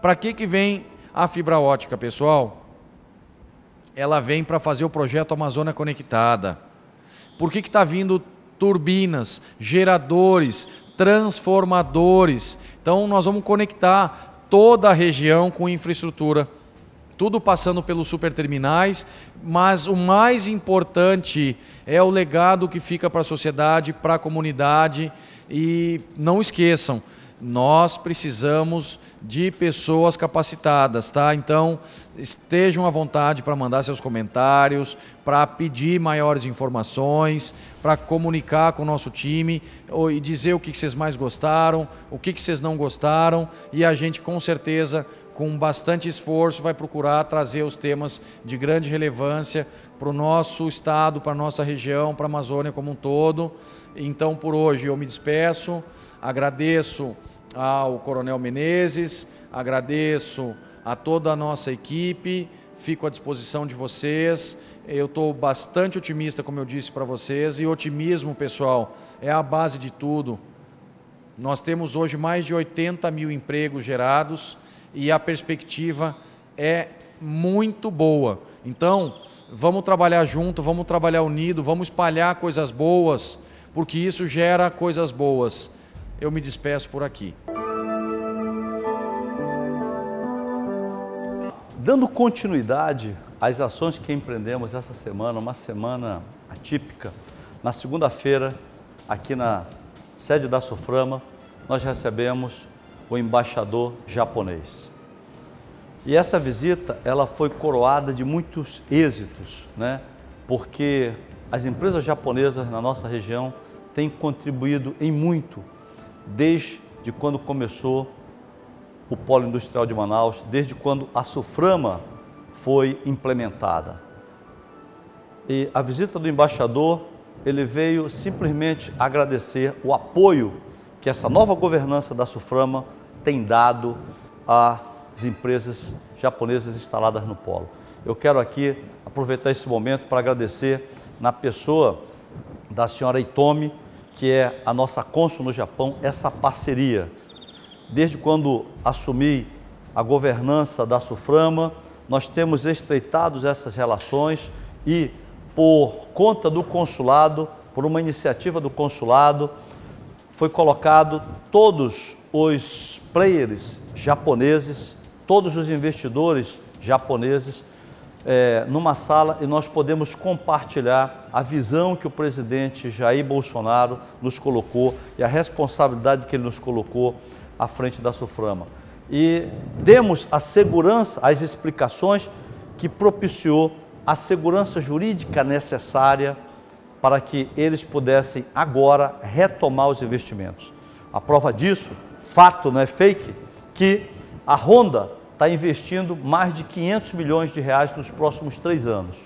Para que vem a fibra ótica, pessoal? Ela vem para fazer o projeto Amazônia Conectada. Por que está vindo turbinas, geradores, transformadores? Então nós vamos conectar toda a região com infraestrutura, tudo passando pelos superterminais, mas o mais importante é o legado que fica para a sociedade, para a comunidade. E não esqueçam, nós precisamos de pessoas capacitadas, tá? Então, estejam à vontade para mandar seus comentários, para pedir maiores informações, para comunicar com o nosso time e dizer o que vocês mais gostaram, o que vocês não gostaram, e a gente com certeza, com bastante esforço, vai procurar trazer os temas de grande relevância para o nosso estado, para a nossa região, para a Amazônia como um todo. Então, por hoje eu me despeço, agradeço ao Coronel Menezes, agradeço a toda a nossa equipe, fico à disposição de vocês. Eu estou bastante otimista, como eu disse para vocês, e otimismo, pessoal, é a base de tudo. Nós temos hoje mais de 80 mil empregos gerados e a perspectiva é muito boa. Então, vamos trabalhar junto, vamos trabalhar unido, vamos espalhar coisas boas, porque isso gera coisas boas. Eu me despeço por aqui. Dando continuidade às ações que empreendemos essa semana, uma semana atípica, na segunda-feira, aqui na sede da Suframa, nós recebemos o embaixador japonês. E essa visita, ela foi coroada de muitos êxitos, né? Porque as empresas japonesas na nossa região têm contribuído em muito, desde quando começou o Polo Industrial de Manaus, desde quando a Suframa foi implementada. E a visita do embaixador, ele veio simplesmente agradecer o apoio que essa nova governança da Suframa tem dado às empresas japonesas instaladas no Polo. Eu quero aqui aproveitar esse momento para agradecer na pessoa da senhora Itomi, que é a nossa cônsul no Japão, essa parceria. Desde quando assumi a governança da Suframa, nós temos estreitado essas relações e, por conta do consulado, por uma iniciativa do consulado, foi colocado todos os players japoneses, todos os investidores japoneses numa sala, e nós podemos compartilhar a visão que o presidente Jair Bolsonaro nos colocou e a responsabilidade que ele nos colocou à frente da Suframa. E demos a segurança, as explicações que propiciou a segurança jurídica necessária para que eles pudessem agora retomar os investimentos. A prova disso, fato, não é fake, que a Honda está investindo mais de 500 milhões de reais nos próximos 3 anos.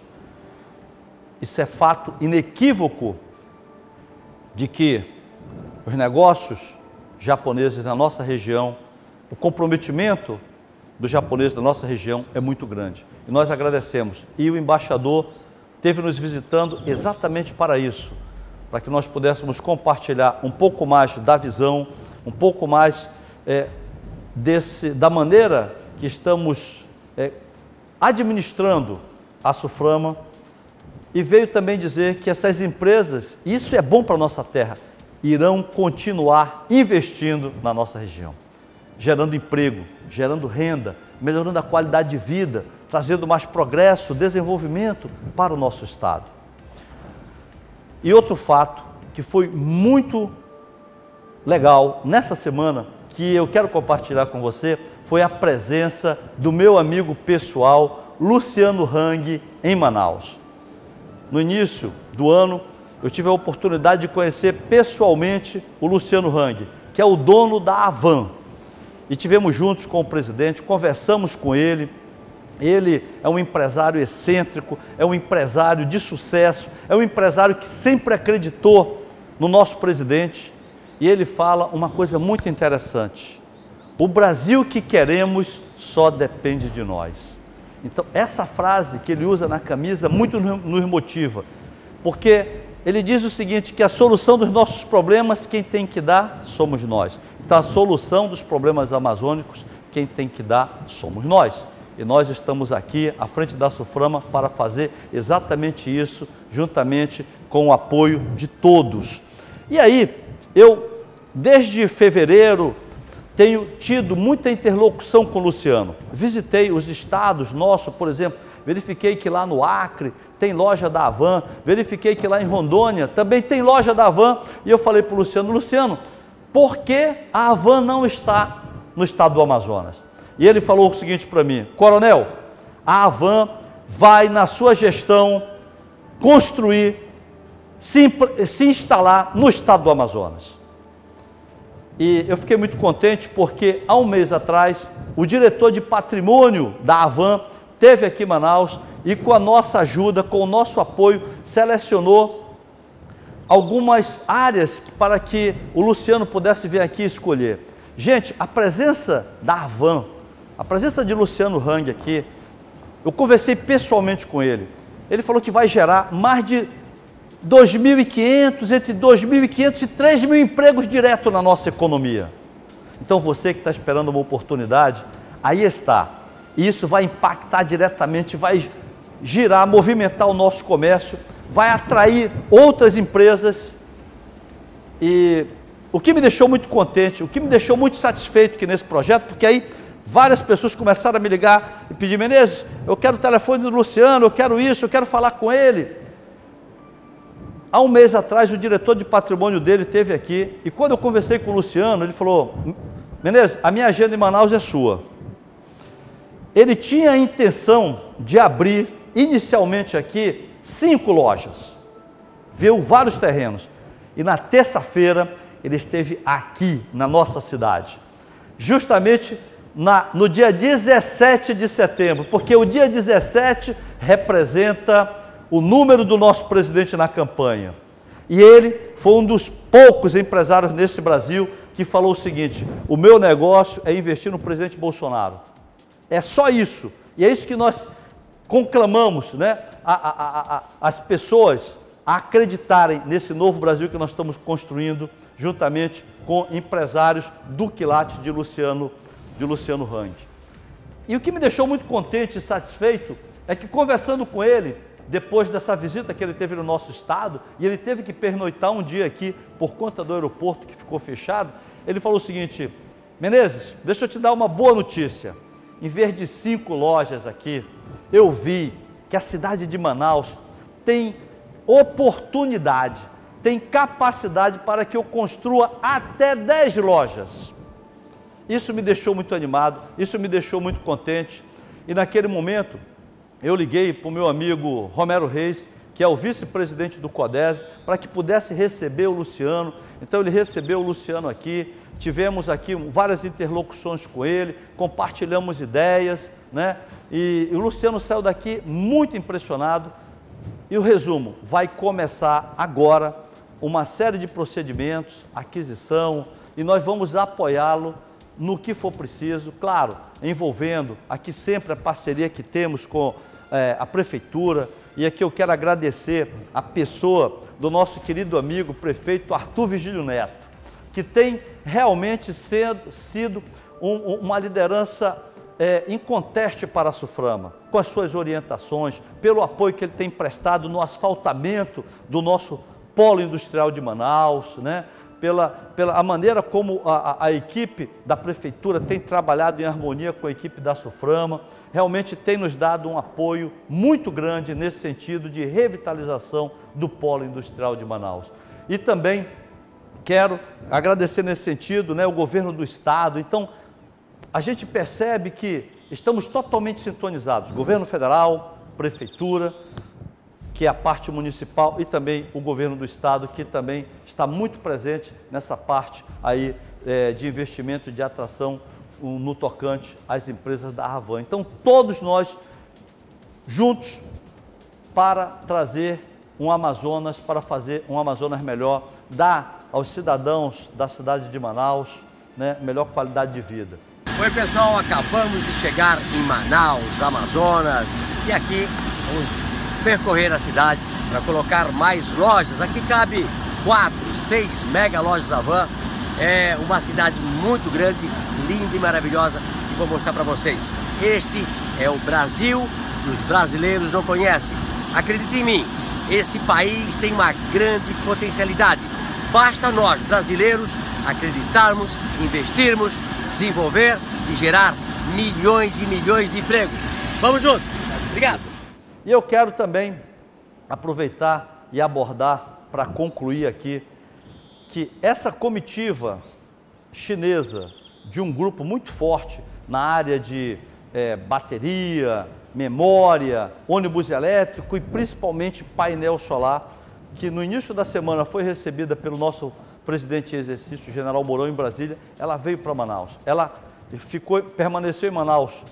Isso é fato inequívoco de que os negócios japoneses na nossa região, o comprometimento dos japoneses da nossa região é muito grande. E nós agradecemos. E o embaixador esteve nos visitando exatamente para isso, para que nós pudéssemos compartilhar um pouco mais da visão, um pouco mais da maneira que estamos administrando a Suframa, e veio também dizer que essas empresas, isso é bom para a nossa terra, irão continuar investindo na nossa região. gerando emprego, gerando renda, melhorando a qualidade de vida, trazendo mais progresso, desenvolvimento para o nosso Estado. E outro fato que foi muito legal nessa semana, que eu quero compartilhar com você, foi a presença do meu amigo pessoal, Luciano Hang, em Manaus. No início do ano, eu tive a oportunidade de conhecer pessoalmente o Luciano Hang, que é o dono da Avan. E tivemos juntos com o presidente, conversamos com ele. Ele é um empresário excêntrico, é um empresário de sucesso, é um empresário que sempre acreditou no nosso presidente. E ele fala uma coisa muito interessante: o Brasil que queremos só depende de nós. Então, essa frase que ele usa na camisa muito nos motiva, porque ele diz o seguinte, que a solução dos nossos problemas, quem tem que dar, somos nós. Então, a solução dos problemas amazônicos, quem tem que dar, somos nós. E nós estamos aqui, à frente da SUFRAMA, para fazer exatamente isso, juntamente com o apoio de todos. E aí, eu, desde fevereiro, tenho tido muita interlocução com o Luciano. Visitei os estados nossos, por exemplo, verifiquei que lá no Acre tem loja da Avan, verifiquei que lá em Rondônia também tem loja da Avan, e eu falei para o Luciano, Luciano, por que a Avan não está no estado do Amazonas? E ele falou o seguinte para mim, Coronel, a Avan vai na sua gestão construir, se instalar no estado do Amazonas. E eu fiquei muito contente porque há um mês atrás o diretor de patrimônio da Avan esteve aqui em Manaus e com a nossa ajuda, com o nosso apoio, selecionou algumas áreas para que o Luciano pudesse vir aqui escolher. Gente, a presença da Avan, a presença de Luciano Hang aqui, eu conversei pessoalmente com ele. Ele falou que vai gerar mais de 2.500, entre 2.500 e 3.000 empregos direto na nossa economia. Então você que está esperando uma oportunidade, aí está. E isso vai impactar diretamente, vai girar, movimentar o nosso comércio, vai atrair outras empresas. E o que me deixou muito contente, o que me deixou muito satisfeito aqui nesse projeto, porque aí várias pessoas começaram a me ligar e pedir, Menezes, eu quero o telefone do Luciano, eu quero isso, eu quero falar com ele. Há um mês atrás, o diretor de patrimônio dele esteve aqui e quando eu conversei com o Luciano, ele falou, Menezes, a minha agenda em Manaus é sua. Ele tinha a intenção de abrir, inicialmente aqui, 5 lojas. Viu vários terrenos. E na terça-feira, ele esteve aqui, na nossa cidade. Justamente no dia 17 de setembro, porque o dia 17 representa o número do nosso presidente na campanha. E ele foi um dos poucos empresários nesse Brasil que falou o seguinte, o meu negócio é investir no presidente Bolsonaro. É só isso. E é isso que nós conclamamos, né? As pessoas a acreditarem nesse novo Brasil que nós estamos construindo, juntamente com empresários do quilate de Luciano Hang. E o que me deixou muito contente e satisfeito é que, conversando com ele, depois dessa visita que ele teve no nosso estado, e ele teve que pernoitar um dia aqui por conta do aeroporto que ficou fechado, ele falou o seguinte, Menezes, deixa eu te dar uma boa notícia. Em vez de 5 lojas aqui, eu vi que a cidade de Manaus tem oportunidade, tem capacidade para que eu construa até 10 lojas. Isso me deixou muito animado, isso me deixou muito contente. E naquele momento, eu liguei para o meu amigo Romero Reis, que é o vice-presidente do CODESE, para que pudesse receber o Luciano. Então ele recebeu o Luciano aqui, tivemos aqui várias interlocuções com ele, compartilhamos ideias, né? E o Luciano saiu daqui muito impressionado. E o resumo, vai começar agora uma série de procedimentos, aquisição, e nós vamos apoiá-lo no que for preciso, claro, envolvendo aqui sempre a parceria que temos com a Prefeitura, e aqui eu quero agradecer a pessoa do nosso querido amigo prefeito Arthur Vigílio Neto, que tem realmente sido uma liderança inconteste para a SUFRAMA, com as suas orientações, pelo apoio que ele tem prestado no asfaltamento do nosso polo industrial de Manaus, né? pela a maneira como a equipe da Prefeitura tem trabalhado em harmonia com a equipe da SUFRAMA, realmente tem nos dado um apoio muito grande nesse sentido de revitalização do polo industrial de Manaus. E também quero agradecer nesse sentido, né, o governo do estado. Então, a gente percebe que estamos totalmente sintonizados, governo federal, prefeitura, que é a parte municipal, e também o governo do estado, que também está muito presente nessa parte aí de investimento e de atração no tocante às empresas da Arvan. Então, todos nós juntos para trazer um Amazonas, para fazer um Amazonas melhor, dar aos cidadãos da cidade de Manaus, né, melhor qualidade de vida. Oi pessoal, acabamos de chegar em Manaus, Amazonas, e aqui vamos percorrer a cidade para colocar mais lojas. Aqui cabe 4, 6 mega lojas Arvan. É uma cidade muito grande, linda e maravilhosa, e vou mostrar para vocês. Este é o Brasil que os brasileiros não conhecem. Acredite em mim, esse país tem uma grande potencialidade. Basta nós, brasileiros, acreditarmos, investirmos, desenvolver e gerar milhões e milhões de empregos. Vamos juntos. Obrigado. E eu quero também aproveitar e abordar, para concluir aqui, que essa comitiva chinesa de um grupo muito forte na área de bateria, memória, ônibus elétrico e principalmente painel solar, que no início da semana foi recebida pelo nosso presidente em exercício, General Mourão, em Brasília, ela veio para Manaus. Ela permaneceu em Manaus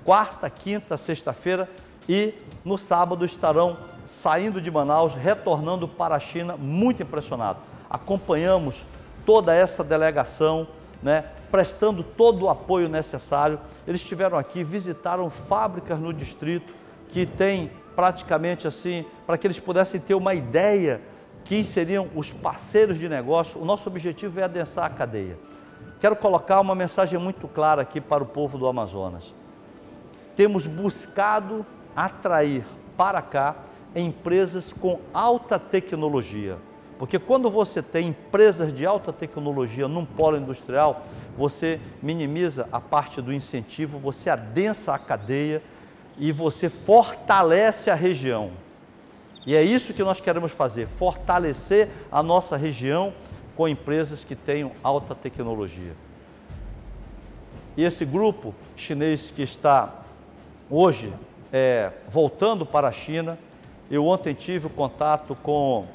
quarta, quinta, sexta-feira, e no sábado estarão saindo de Manaus, retornando para a China, muito impressionado. Acompanhamos toda essa delegação, né, prestando todo o apoio necessário. Eles estiveram aqui, visitaram fábricas no distrito, que tem praticamente assim, para que eles pudessem ter uma ideia quem seriam os parceiros de negócio. O nosso objetivo é adensar a cadeia. Quero colocar uma mensagem muito clara aqui para o povo do Amazonas. Temos buscado atrair para cá empresas com alta tecnologia, porque quando você tem empresas de alta tecnologia num polo industrial, você minimiza a parte do incentivo, você adensa a cadeia e você fortalece a região. E é isso que nós queremos fazer, fortalecer a nossa região com empresas que tenham alta tecnologia. E esse grupo chinês que está hoje voltando para a China, eu ontem tive o contato com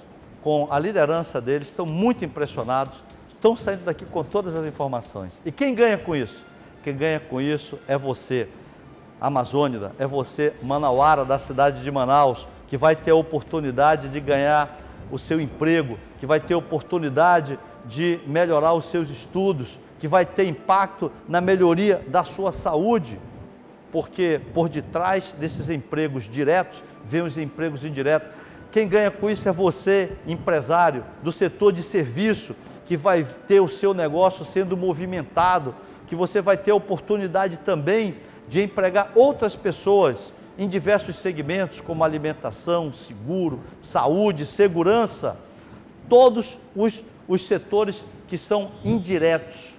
a liderança deles, estão muito impressionados, estão saindo daqui com todas as informações. E quem ganha com isso? Quem ganha com isso é você, amazônida, é você, manauara, da cidade de Manaus, que vai ter a oportunidade de ganhar o seu emprego, que vai ter a oportunidade de melhorar os seus estudos, que vai ter impacto na melhoria da sua saúde, porque por detrás desses empregos diretos, vem os empregos indiretos. Quem ganha com isso é você, empresário do setor de serviço, que vai ter o seu negócio sendo movimentado, que você vai ter a oportunidade também de empregar outras pessoas em diversos segmentos, como alimentação, seguro, saúde, segurança. Todos os setores que são indiretos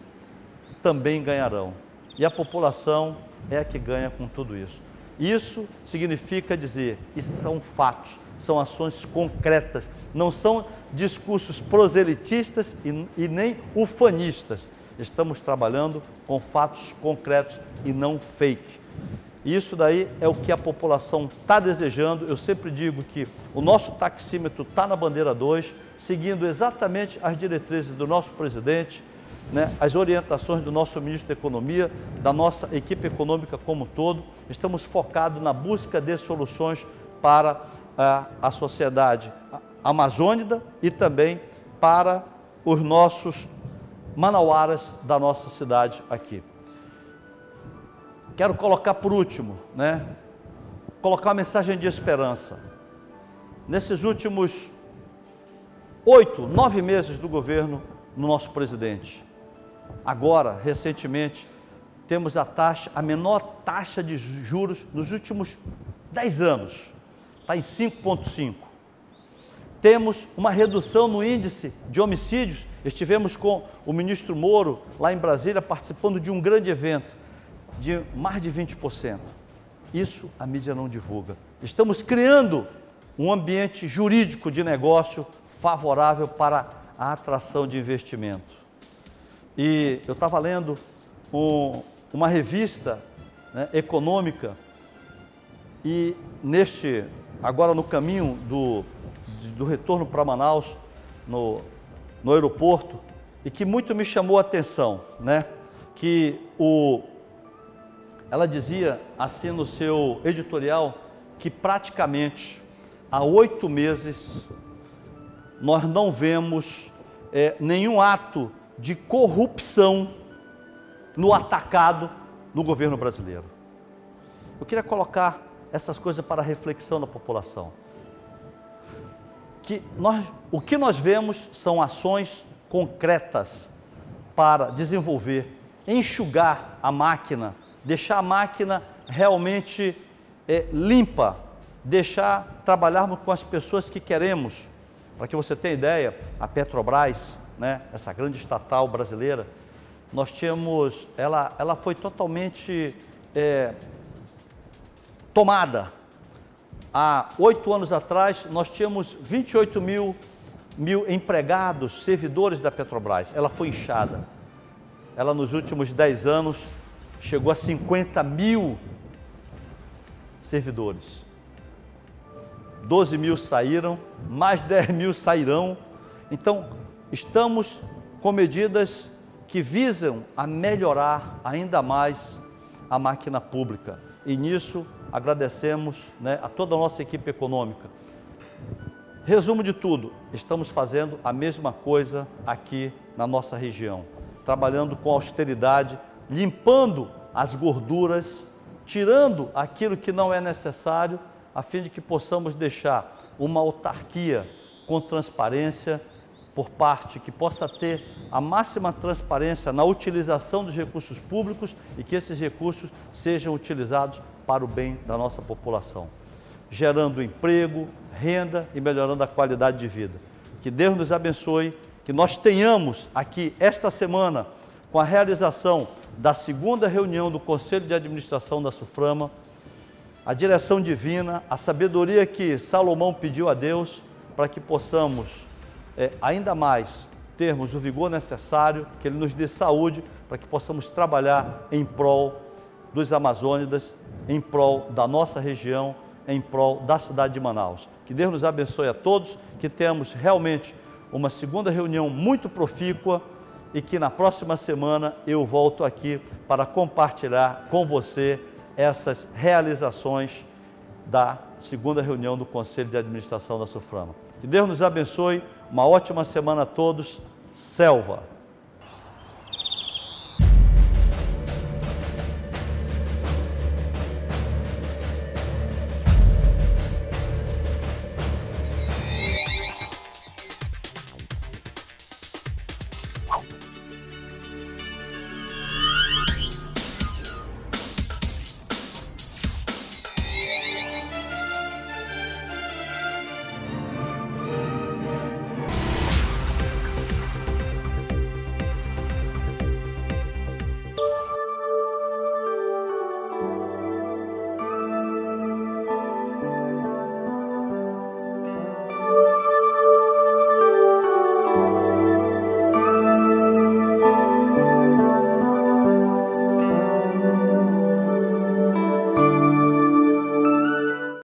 também ganharão. E a população é a que ganha com tudo isso. Isso significa dizer, e são fatos, são ações concretas, não são discursos proselitistas e nem ufanistas. Estamos trabalhando com fatos concretos e não fake. Isso daí é o que a população está desejando. Eu sempre digo que o nosso taxímetro está na bandeira 2, seguindo exatamente as diretrizes do nosso presidente, né, as orientações do nosso ministro da Economia, da nossa equipe econômica como um todo. Estamos focados na busca de soluções para a sociedade amazônica e também para os nossos manauaras da nossa cidade aqui. Quero colocar por último, né, colocar uma mensagem de esperança. Nesses últimos 8, 9 meses do governo do nosso presidente, agora, recentemente, temos a menor taxa de juros nos últimos 10 anos, está em 5,5. temos uma redução no índice de homicídios. Estivemos com o ministro Moro lá em Brasília participando de um grande evento de mais de 20%. Isso a mídia não divulga. Estamos criando um ambiente jurídico de negócio favorável para a atração de investimento. E eu estava lendo uma revista, né, econômica, e agora no caminho do retorno para Manaus, no aeroporto, e que muito me chamou a atenção, né? Que ela dizia assim no seu editorial que praticamente há 8 meses nós não vemos nenhum ato de corrupção no atacado no governo brasileiro. Eu queria colocar essas coisas para reflexão da população. O que nós vemos são ações concretas para desenvolver, enxugar a máquina, deixar a máquina realmente limpa, trabalharmos com as pessoas que queremos. Para que você tenha ideia, a Petrobras, né, essa grande estatal brasileira, nós tínhamos, ela foi totalmente tomada. Há 8 anos atrás, nós tínhamos 28 mil empregados, servidores da Petrobras. Ela foi inchada. Ela, nos últimos 10 anos, chegou a 50 mil servidores. 12 mil saíram, mais 10 mil sairão. Então, estamos com medidas que visam a melhorar ainda mais a máquina pública. E nisso agradecemos, né, a toda a nossa equipe econômica. Resumo de tudo, estamos fazendo a mesma coisa aqui na nossa região, trabalhando com austeridade, limpando as gorduras, tirando aquilo que não é necessário, a fim de que possamos deixar uma autarquia com transparência por parte, que possa ter a máxima transparência na utilização dos recursos públicos e que esses recursos sejam utilizados para o bem da nossa população, gerando emprego, renda e melhorando a qualidade de vida. Que Deus nos abençoe, que nós tenhamos aqui esta semana, com a realização da 2ª reunião do Conselho de Administração da SUFRAMA, a direção divina, a sabedoria que Salomão pediu a Deus, para que possamos ainda mais termos o vigor necessário, que Ele nos dê saúde, para que possamos trabalhar em prol dos amazônidas, em prol da nossa região, em prol da cidade de Manaus. Que Deus nos abençoe a todos, que tenhamos realmente uma 2ª reunião muito profícua e que na próxima semana eu volto aqui para compartilhar com você essas realizações da 2ª reunião do Conselho de Administração da SUFRAMA. Que Deus nos abençoe, uma ótima semana a todos. Selva!